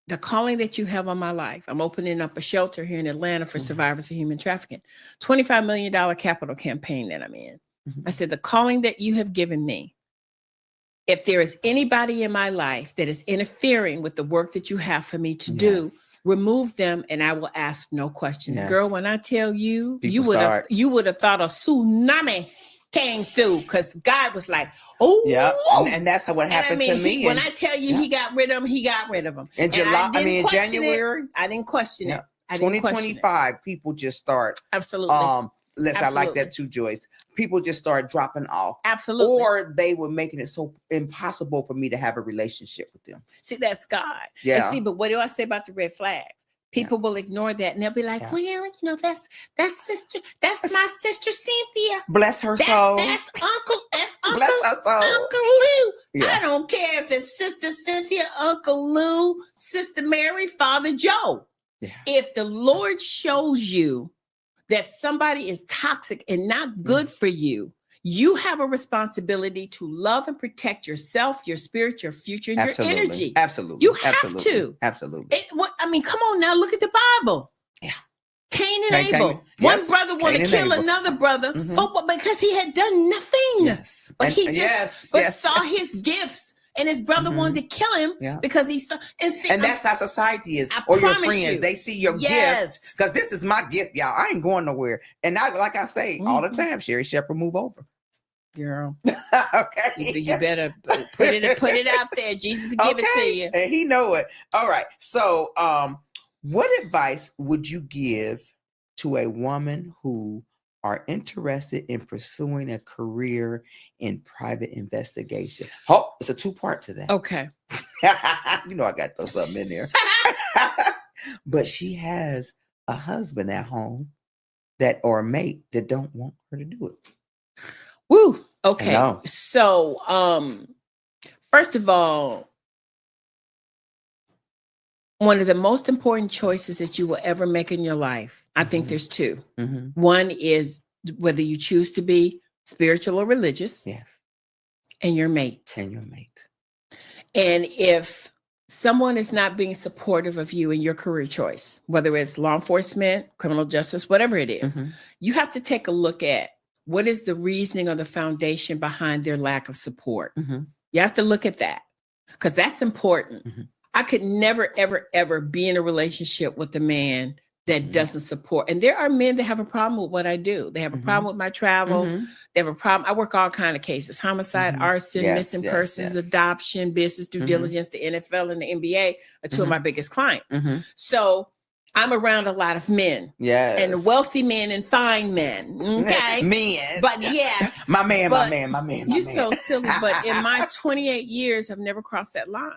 S3: the calling that you have on my life, I'm opening up a shelter here in Atlanta for survivors of human trafficking, $25 million capital campaign that I'm in. I said, the calling that you have given me, if there is anybody in my life that is interfering with the work that you have for me to do, remove them and I will ask no questions. Girl, when I tell you, you would have thought a tsunami came through because God was like, oh,
S2: yeah, and that's what happened to me.
S3: When I tell you he got rid of them, he got rid of them.
S2: In July, in January,
S3: I didn't question it.
S2: 2025, people just start.
S3: Absolutely.
S2: I like that too, Joyce. People just start dropping off.
S3: Absolutely.
S2: Or they were making it so impossible for me to have a relationship with them.
S3: See, that's God.
S2: Yeah.
S3: And see, but what do I say about the red flags? People will ignore that and they'll be like, well, you know, that's my sister Cynthia.
S2: Bless her soul.
S3: That's Uncle
S2: Bless her soul.
S3: Uncle Lou.
S2: Yeah.
S3: I don't care if it's Sister Cynthia, Uncle Lou, Sister Mary, Father Joe.
S2: Yeah.
S3: If the Lord shows you that somebody is toxic and not good for you, you have a responsibility to love and protect yourself, your spirit, your future, and your energy.
S2: Absolutely.
S3: You have to.
S2: Absolutely.
S3: I mean, come on now, look at the Bible.
S2: Yeah.
S3: Cain and Abel. One brother wanted to kill another brother because he had done nothing.
S2: Yes.
S3: But saw his gifts. And his brother wanted to kill him because he saw. And
S2: that's how society is. Or your friends, they see your gifts. Because this is my gift, y'all. I ain't going nowhere. And like I say all the time, Sherry Shepherd, move over.
S3: Girl.
S2: Okay.
S3: You better put it out there. Jesus will give it to you.
S2: And he know it. All right. So what advice would you give to a woman who are interested in pursuing a career in private investigation? Oh, it's a two-part to that.
S3: Okay.
S2: You know I got those something in there. But she has a husband at home or a mate that don't want her to do it.
S3: Woo. Okay.
S2: know.
S3: So, first of all, one of the most important choices that you will ever make in your life, I think there's two. One is whether you choose to be spiritual or religious.
S2: Yes.
S3: And your mate.
S2: And your mate.
S3: And if someone is not being supportive of you in your career choice, whether it's law enforcement, criminal justice, whatever it is, you have to take a look at what is the reasoning or the foundation behind their lack of support. You have to look at that because that's important. I could never, ever, ever be in a relationship with a man that doesn't support. And there are men that have a problem with what I do. They have a problem with my travel. They have a problem. I work all kinds of cases: homicide, arson, missing persons, adoption, business due diligence. The NFL and the NBA are two of my biggest clients. So I'm around a lot of men.
S2: Yes.
S3: And wealthy men and fine men. Okay.
S2: Men.
S3: But yes.
S2: my man.
S3: You're so silly. But in my 28 years, I've never crossed that line.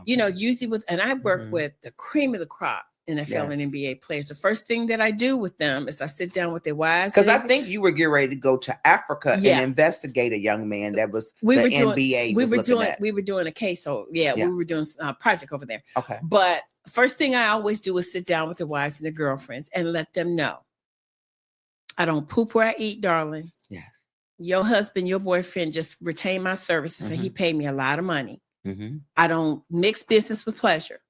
S3: You know, usually and I work with the cream of the crop NFL and NBA players. The first thing that I do with them is I sit down with their wives.
S2: Because I think you were getting ready to go to Africa and investigate a young man that was NBA.
S3: We were doing a case. So we were doing a project over there.
S2: Okay.
S3: But first thing I always do is sit down with their wives and their girlfriends and let them know. I don't poop where I eat, darling.
S2: Yes.
S3: Your husband, your boyfriend just retained my services and he paid me a lot of money. I don't mix business with pleasure.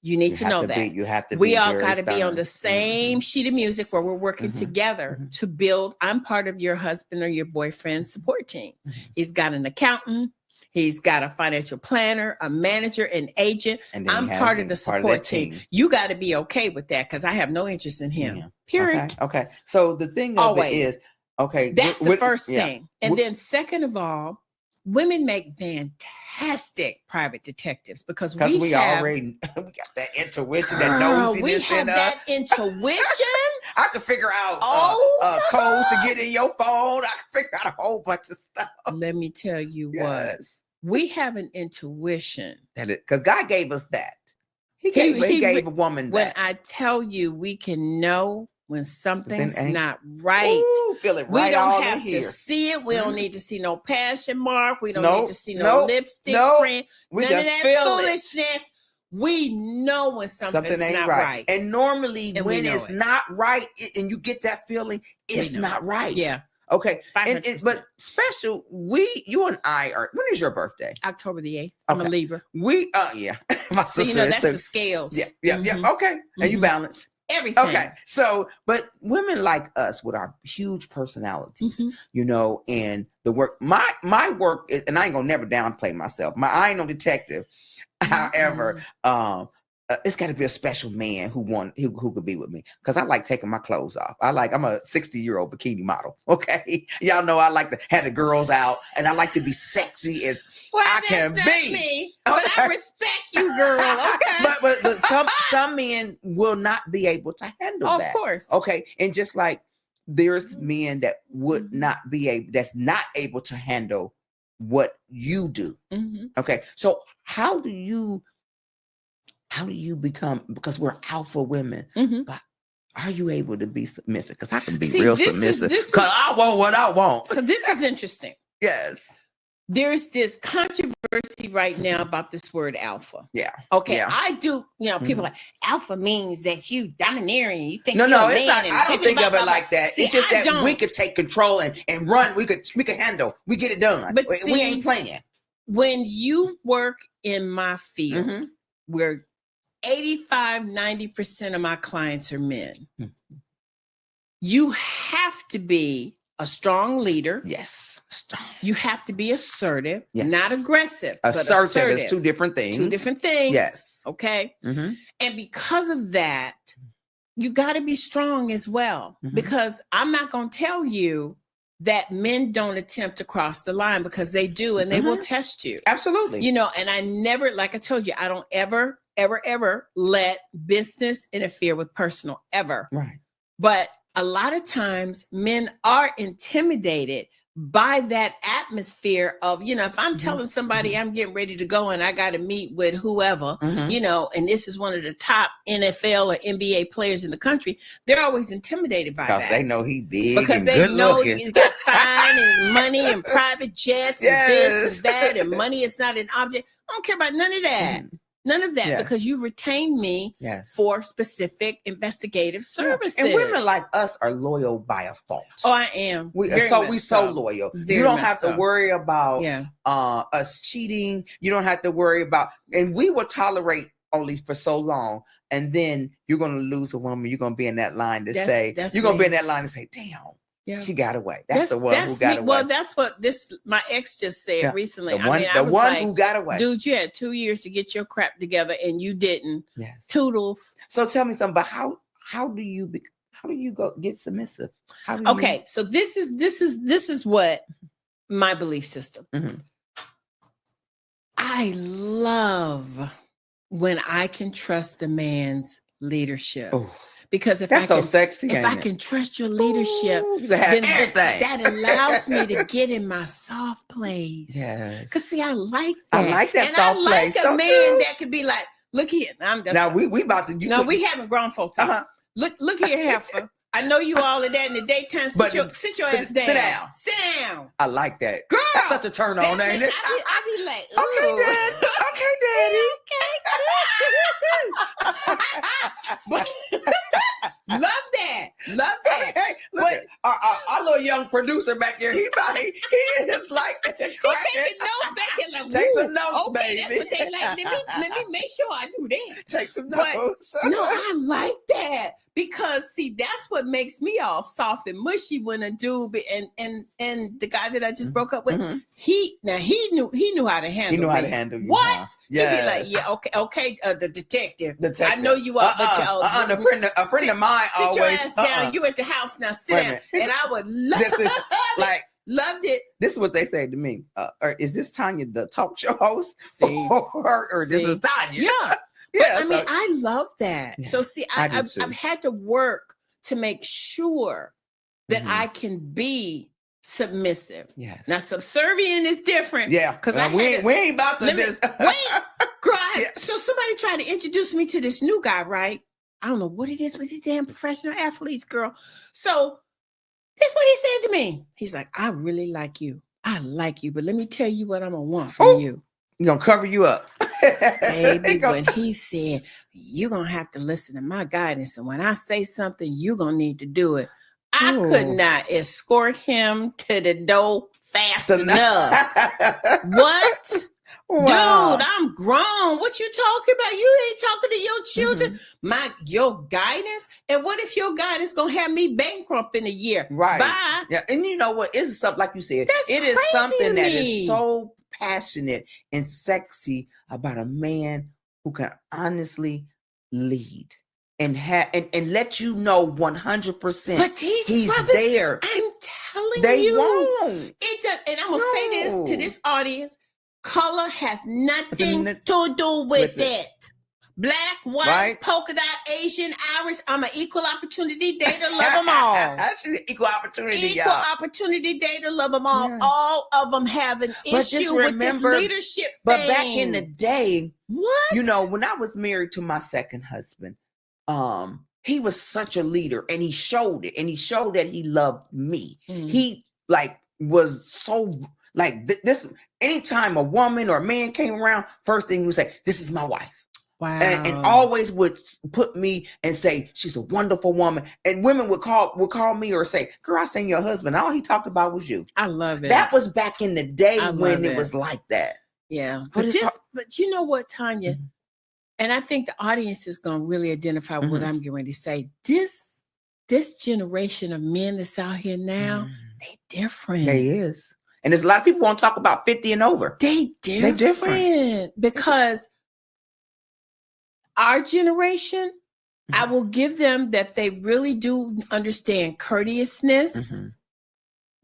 S3: You need to know that.
S2: You have to
S3: we all got to be on the same sheet of music where we're working together to build. I'm part of your husband or your boyfriend's support team. He's got an accountant. He's got a financial planner, a manager, an agent. I'm part of the support team. You got to be okay with that because I have no interest in him. Period.
S2: Okay. So the thing of it is,
S3: that's the first thing. And then second of all, women make fantastic private detectives because we
S2: already we got that intuition, that nosiness
S3: we have that intuition.
S2: I can figure out codes to get in your phone. I can figure out a whole bunch of stuff.
S3: Let me tell you what. We have an intuition.
S2: Because God gave us that. He gave a woman that.
S3: When I tell you we can know when something's not right.
S2: Ooh, feel it right.
S3: We don't have to see it. We don't need to see no passion mark. We don't need to see no lipstick print.
S2: We
S3: none of that foolishness. We know when something's
S2: ain't
S3: not right.
S2: And normally when it's not right and you get that feeling, it's not right.
S3: Yeah.
S2: Okay. But special, you and I are, when is your birthday?
S3: October the 8th. I'm a Libra.
S2: My sister.
S3: So, you know, that's the scales.
S2: Yeah. Okay. And you balance.
S3: Everything.
S2: Okay. So, but women like us with our huge personalities, you know, and the work, my work is, and I ain't gonna never downplay myself. I ain't no detective. However, it's got to be a special man who could be with me because I like taking my clothes off. I'm a 60-year-old bikini model. Okay, y'all know I like to have the girls out, and I like to be sexy as I can be.
S3: Me, but I respect you, girl. Okay,
S2: but some men will not be able to handle that.
S3: Of course.
S2: Okay, and just like there's men that would not be able, that's not able to handle what you do. Okay, so how do you become, because we're alpha women, but are you able to be submissive? Because I can be real submissive because I want what I want.
S3: So this is interesting.
S2: Yes.
S3: There's this controversy right now about this word alpha.
S2: Yeah.
S3: Okay.
S2: Yeah.
S3: I do, people like alpha means that you domineering. You think
S2: no, it's not. I don't think of it like that.
S3: See,
S2: it's just that we could take control and run. We could handle. We get it done. But we ain't playing.
S3: When you work in my field, where 85-90% of my clients are men, you have to be a strong leader.
S2: Yes. Strong.
S3: You have to be assertive, not aggressive.
S2: Assertive is two different things.
S3: Two different things.
S2: Yes.
S3: Okay. And because of that, you got to be strong as well. Because I'm not going to tell you that men don't attempt to cross the line, because they do, and they will test you.
S2: Absolutely.
S3: And I never, like I told you, I don't ever let business interfere with personal, ever.
S2: Right.
S3: But a lot of times men are intimidated by that atmosphere of, if I'm
S2: Mhm.
S3: telling somebody I'm getting ready to go and I got to meet with whoever,
S2: Mhm.
S3: and this is one of the top NFL or NBA players in the country, they're always intimidated by
S2: Because
S3: that.
S2: they know he big
S3: Because
S2: and
S3: they
S2: good
S3: know
S2: looking.
S3: he's got fine and money and private jets and this
S2: Yes.
S3: and that, and money is not an object. I don't care about none of that.
S2: Mhm.
S3: None of that,
S2: Yes.
S3: because you retained me
S2: Yes.
S3: for specific investigative services.
S2: And women like us are loyal by a fault.
S3: Oh, I am.
S2: We
S3: Very
S2: so
S3: much
S2: we so loyal.
S3: Very
S2: You don't
S3: much
S2: have to
S3: so.
S2: worry about
S3: Yeah.
S2: us cheating. You don't have to worry about, and we will tolerate only for so long, and then you're gonna lose a woman. You're gonna be in that line to say,
S3: That's
S2: you're gonna
S3: me.
S2: be in that line to say, damn.
S3: Yeah.
S2: She got away. That's the one who got
S3: me.
S2: away.
S3: Well, that's what my ex just said
S2: Yeah.
S3: recently.
S2: The one,
S3: I was like,
S2: who got away.
S3: dude, you had 2 years to get your crap together and you didn't.
S2: Yes.
S3: Toodles.
S2: So tell me something. But how do you go get submissive? How do
S3: Okay, so this is what my belief system.
S2: Mhm.
S3: I love when I can trust a man's leadership.
S2: Oh,
S3: Because if
S2: that's
S3: I
S2: so
S3: can,
S2: sexy.
S3: if
S2: ain't
S3: I
S2: it?
S3: can trust your leadership,
S2: Ooh, you can have
S3: then
S2: everything.
S3: that allows me to get in my soft place.
S2: Yes.
S3: Because see, I like that.
S2: I like that
S3: and
S2: soft
S3: I like
S2: place.
S3: a
S2: Don't
S3: man
S2: you?
S3: that could be like, look here. I'm just,
S2: Now we about to.
S3: no, we having grown folks talk.
S2: Uh-huh.
S3: Look here, heifer. I know you all of that in the daytime. Sit your ass down.
S2: Sit down.
S3: Sit down.
S2: I like that.
S3: Girl,
S2: That's such a turn on, ain't it?
S3: I be like,
S2: Okay,
S3: ooh.
S2: Daddy. Okay, Daddy.
S3: Love that. Love that.
S2: Hey, look
S3: But-
S2: at our little young producer back here. He is like that.
S3: He taking notes back there like,
S2: Take some
S3: ooh,
S2: notes,
S3: okay,
S2: baby.
S3: that's what they like. Let me make sure I do that.
S2: Take some
S3: But-
S2: notes.
S3: No, I like that because see, that's what makes me all soft and mushy when a dude and the guy that I just broke up with,
S2: Mhm.
S3: he knew how to handle.
S2: He knew how
S3: me.
S2: to handle you.
S3: What?
S2: Huh?
S3: He'd be like, yeah, okay, the detective.
S2: Detective.
S3: I know you are, but y'all.
S2: A friend of mine
S3: sit
S2: always.
S3: your ass down. You at the house now. Sit
S2: Wait a
S3: down.
S2: minute.
S3: And I would love
S2: This is like
S3: loved it.
S2: this is what they say to me. Or is this Tonya, the talk show host?
S3: See,
S2: or this
S3: See.
S2: is Tonya?
S3: yeah.
S2: Yeah.
S3: I mean, I love that.
S2: Yeah,
S3: So see,
S2: I do
S3: I've
S2: too.
S3: had to work to make sure that
S2: Mhm.
S3: I can be submissive.
S2: Yes.
S3: Now, subservient is different.
S2: Yeah,
S3: because
S2: we ain't about to
S3: let me-
S2: just
S3: wait, girl.
S2: Yeah.
S3: So somebody tried to introduce me to this new guy, right? I don't know what it is with these damn professional athletes, girl. So this is what he said to me. He's like, I really like you. I like you, but let me tell you what I'm gonna want from
S2: Ooh.
S3: you.
S2: We're gonna cover you up.
S3: Baby, when he said, you're going to have to listen to my guidance. And when I say something, you're going to need to do it. I could
S2: Ooh.
S3: not escort him to the door fast enough. What?
S2: Wow.
S3: Dude, I'm grown. What you talking about? You ain't talking to your children.
S2: Mm-hmm.
S3: Your guidance. And what if your guidance going to have me bankrupt in a year?
S2: Right.
S3: Bye.
S2: Yeah, and you know what? It's something like you said.
S3: That's
S2: it is
S3: crazy
S2: something
S3: to
S2: that
S3: me.
S2: is so passionate and sexy about a man who can honestly lead and let you know 100%.
S3: But these
S2: he's
S3: brothers,
S2: there.
S3: I'm telling
S2: They
S3: you.
S2: won't.
S3: It does, and I'm gonna say this to
S2: No.
S3: this audience: color has nothing
S2: Nothing
S3: to do with
S2: with it.
S3: it. Black, white,
S2: Right.
S3: polka dot, Asian, Irish. I'm an equal opportunity dater. Love them all.
S2: That's equal opportunity,
S3: Equal
S2: y'all.
S3: opportunity dater. Love them all.
S2: Yeah.
S3: All of them have an
S2: But just
S3: issue with this
S2: remember-
S3: leadership
S2: But
S3: thing.
S2: back in the day,
S3: what?
S2: you know, when I was married to my second husband, he was such a leader, and he showed it, and he showed that he loved me.
S3: Mm.
S2: He was so this. Anytime a woman or a man came around, first thing he would say, "This is my wife,"
S3: Wow.
S2: and always would put me and say, "She's a wonderful woman." And women would call me or say, "Girl, I seen your husband. All he talked about was you."
S3: I love it.
S2: That was back in the day
S3: I
S2: when
S3: love
S2: it
S3: it.
S2: was like that.
S3: Yeah.
S2: But it's
S3: But you know what, Tonya?
S2: Mhm.
S3: And I think the audience is going to really identify what
S2: Mhm.
S3: I'm getting ready to say. This generation of men that's out here now, they different.
S2: They is. And there's a lot of people want to talk about 50 and over.
S3: They different.
S2: different.
S3: Because our generation, I will give them that they really do understand courteousness,
S2: Mhm.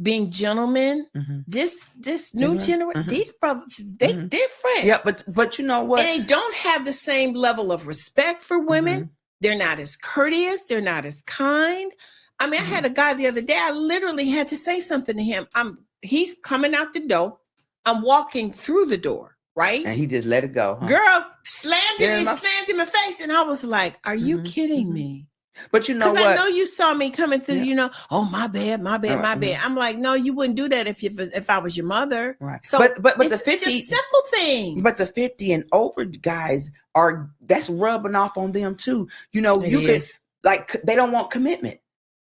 S3: being gentlemen.
S2: Mhm.
S3: This new
S2: Different.
S3: generation,
S2: Mhm.
S3: these brothers, they
S2: Mhm.
S3: different.
S2: Yeah, but you know what?
S3: And they don't have the same level of respect for women.
S2: Mhm.
S3: They're not as courteous. They're not as kind. I mean, I had a guy the other day. I literally had to say something to him. he's coming out the door. I'm walking through the door, right?
S2: And he just let it go. Huh?
S3: Girl slammed it and slammed in my face. And I was like, are you kidding me?
S2: But you know what?
S3: Because I know you saw me coming through, oh, my bad. I'm like, no, you wouldn't do that if I was your mother.
S2: Right.
S3: So
S2: but the 50
S3: just simple things.
S2: But the 50 and over guys that's rubbing off on them too. You know, they don't want commitment.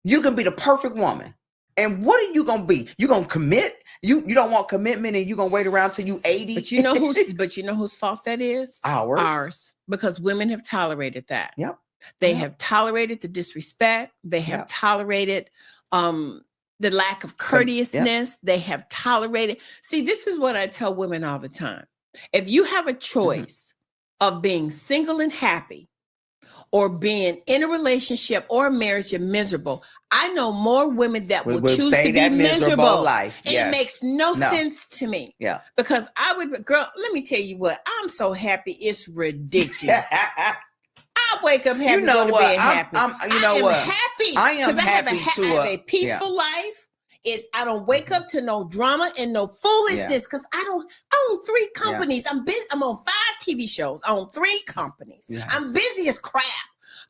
S2: You can be the perfect woman. And what are you gonna be? You gonna commit? You don't want commitment, and you gonna wait around till you 80.
S3: But you know whose fault that is? Ours. Because women have tolerated that.
S2: Yep.
S3: They have tolerated the disrespect. They have tolerated the lack of courteousness. They have tolerated. See, this is what I tell women all the time. If you have a choice of being single and happy, or being in a relationship or a marriage and miserable, I know more women that will choose to be miserable.
S2: Life.
S3: And it makes no sense to me.
S2: Yeah.
S3: Because girl, let me tell you what, I'm so happy, it's ridiculous. I wake up happy, go to bed happy. Happy.
S2: I am happy
S3: I have a peaceful life. I don't wake up to no drama and no foolishness because I own 3 companies. I'm on 5 TV shows. I own 3 companies. Yes. I'm busy as crap.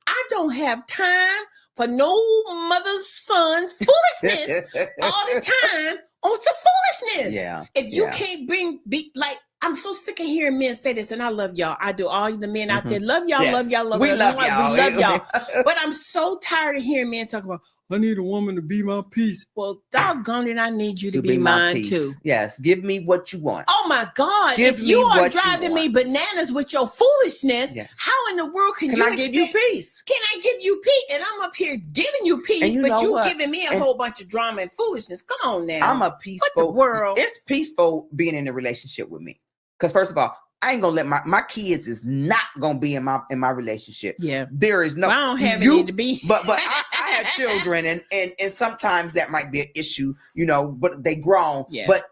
S3: I don't have time for no mother's son's foolishness all the time on some foolishness.
S2: Yeah.
S3: If you can't be like, I'm so sick of hearing men say this, and I love y'all. I do. All the men out there, love y'all, love y'all, love y'all.
S2: We love y'all.
S3: But I'm so tired of hearing men talk about, I need a woman to be my peace. Well, doggone it, I need you to be mine too.
S2: Yes, give me what you want.
S3: Oh my God. If you are driving me bananas with your foolishness, how in the world can
S2: I give you peace?
S3: Can I give you peace? And I'm up here giving you peace, but you giving me a whole bunch of drama and foolishness. Come on now.
S2: I'm a peaceful
S3: world.
S2: It's peaceful being in a relationship with me. Because first of all, I ain't gonna let my kids is not gonna be in my relationship.
S3: Yeah,
S2: there is no.
S3: Well, I don't have any to be.
S2: But I have children, and sometimes that might be an issue, But they grown.
S3: Yeah.
S2: But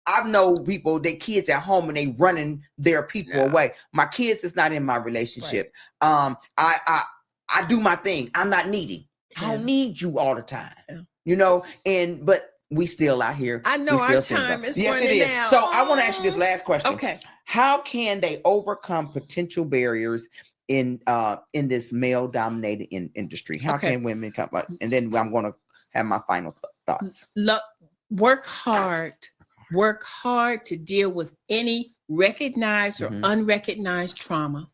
S2: I know people, their kids at home, and they running their people away. My kids is not in my relationship. Right. I do my thing. I'm not needy. Yeah. I don't need you all the time. Yeah. But we still out here.
S3: I know our time is
S2: yes, it is.
S3: Now.
S2: So I want to ask you this last question.
S3: Okay.
S2: How can they overcome potential barriers in this male-dominated industry? How can women come up? And then I'm going to have my final thoughts.
S3: Work hard to deal with any recognized or unrecognized trauma.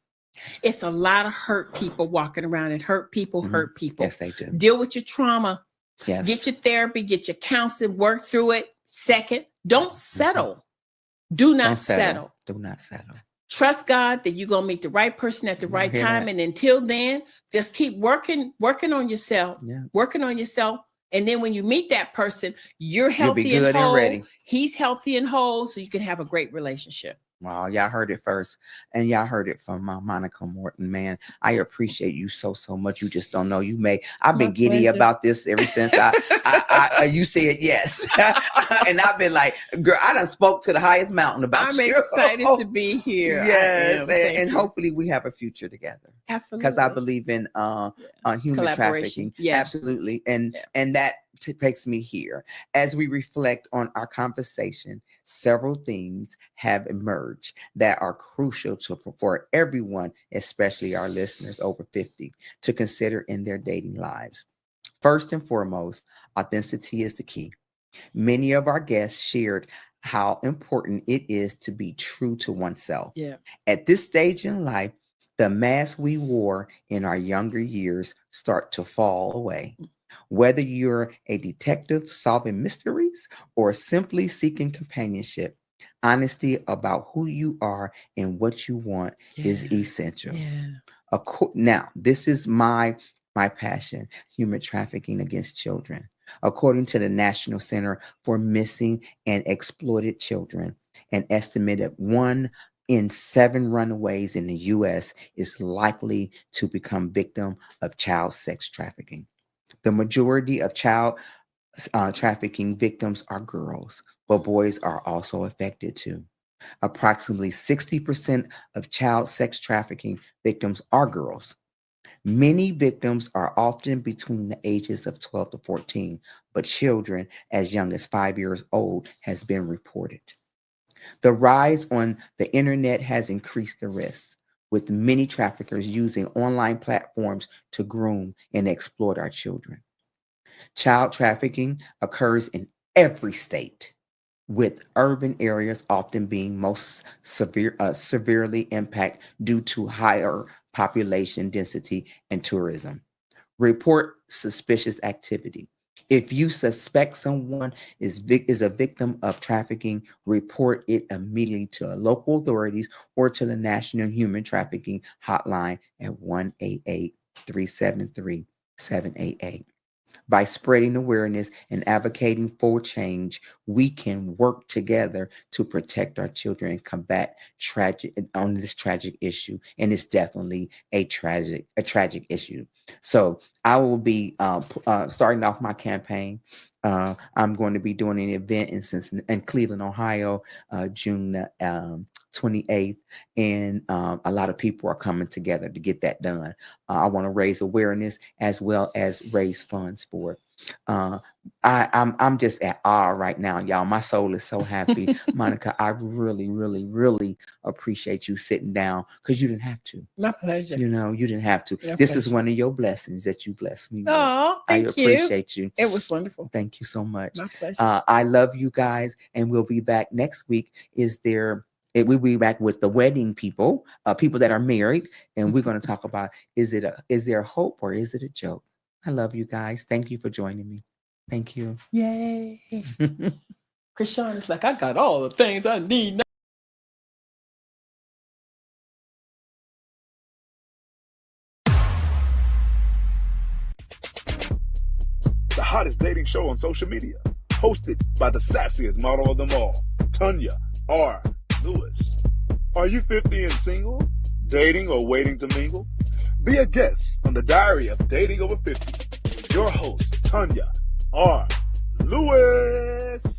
S3: It's a lot of hurt people walking around, and hurt people hurt people.
S2: Yes, they do.
S3: Deal with your trauma.
S2: Yes.
S3: Get your therapy, get your counseling, work through it. Second, don't settle. Do not settle.
S2: Do not settle.
S3: Trust God that you're going to meet the right person at the right time. And until then, just keep working on yourself, working on yourself. And then when you meet that person, you're healthy and whole. And ready. He's healthy and whole, so you can have a great relationship.
S2: Wow, y'all heard it first, and y'all heard it from Monica Morton. Man, I appreciate you so much. You just don't know. I've been giddy about this ever since you said yes, and I've been like, girl, I done spoke to the highest mountain about you.
S3: I'm excited to be here.
S2: Yes, and hopefully we have a future together.
S3: Absolutely,
S2: because I believe in human trafficking.
S3: Yeah,
S2: absolutely, and that takes me here. As we reflect on our conversation, several things have emerged that are crucial for everyone, especially our listeners over 50, to consider in their dating lives. First and foremost, authenticity is the key. Many of our guests shared how important it is to be true to oneself.
S3: Yeah.
S2: At this stage in life, the mask we wore in our younger years start to fall away. Whether you're a detective solving mysteries or simply seeking companionship, honesty about who you are and what you want is essential.
S3: Yeah.
S2: Now, this is my passion, human trafficking against children. According to the National Center for Missing and Exploited Children, an estimated 1 in 7 runaways in the U.S. is likely to become victim of child sex trafficking. The majority of child trafficking victims are girls, but boys are also affected too. Approximately 60% of child sex trafficking victims are girls. Many victims are often between the ages of 12 to 14, but children as young as 5 years old has been reported. The rise on the internet has increased the risk, with many traffickers using online platforms to groom and exploit our children. Child trafficking occurs in every state, with urban areas often being most severely impacted due to higher population density and tourism. Report suspicious activity. If you suspect someone is a victim of trafficking, report it immediately to local authorities or to the National Human Trafficking Hotline at 1-888-373-788. By spreading awareness and advocating for change, we can work together to protect our children and combat this tragic issue. And it's definitely a tragic issue. So I will be starting off my campaign. I'm going to be doing an event in Cleveland, Ohio, June 28th, and a lot of people are coming together to get that done. I want to raise awareness as well as raise funds for it. I'm just at awe right now, y'all. My soul is so happy. Monica, I really, really, really appreciate you sitting down, because you didn't have to.
S3: My pleasure.
S2: You didn't have to.
S3: My
S2: This
S3: pleasure.
S2: is one of your blessings that you blessed me with.
S3: Oh,
S2: I
S3: thank you.
S2: appreciate you.
S3: It was wonderful.
S2: Thank you so much.
S3: My pleasure.
S2: I love you guys, and we'll be back next week. We'll be back with the wedding people that are married, and we're going to talk about, is there hope or is it a joke? I love you guys. Thank you for joining me. Thank you.
S3: Yay. Krishan is like, I got all the things I need now.
S1: The hottest dating show on social media, hosted by the sassiest model of them all, Tonya R. Lewis. Are you 50 and single, dating or waiting to mingle? Be a guest on the Diary of Dating Over 50 with your host, Tonya R. Lewis.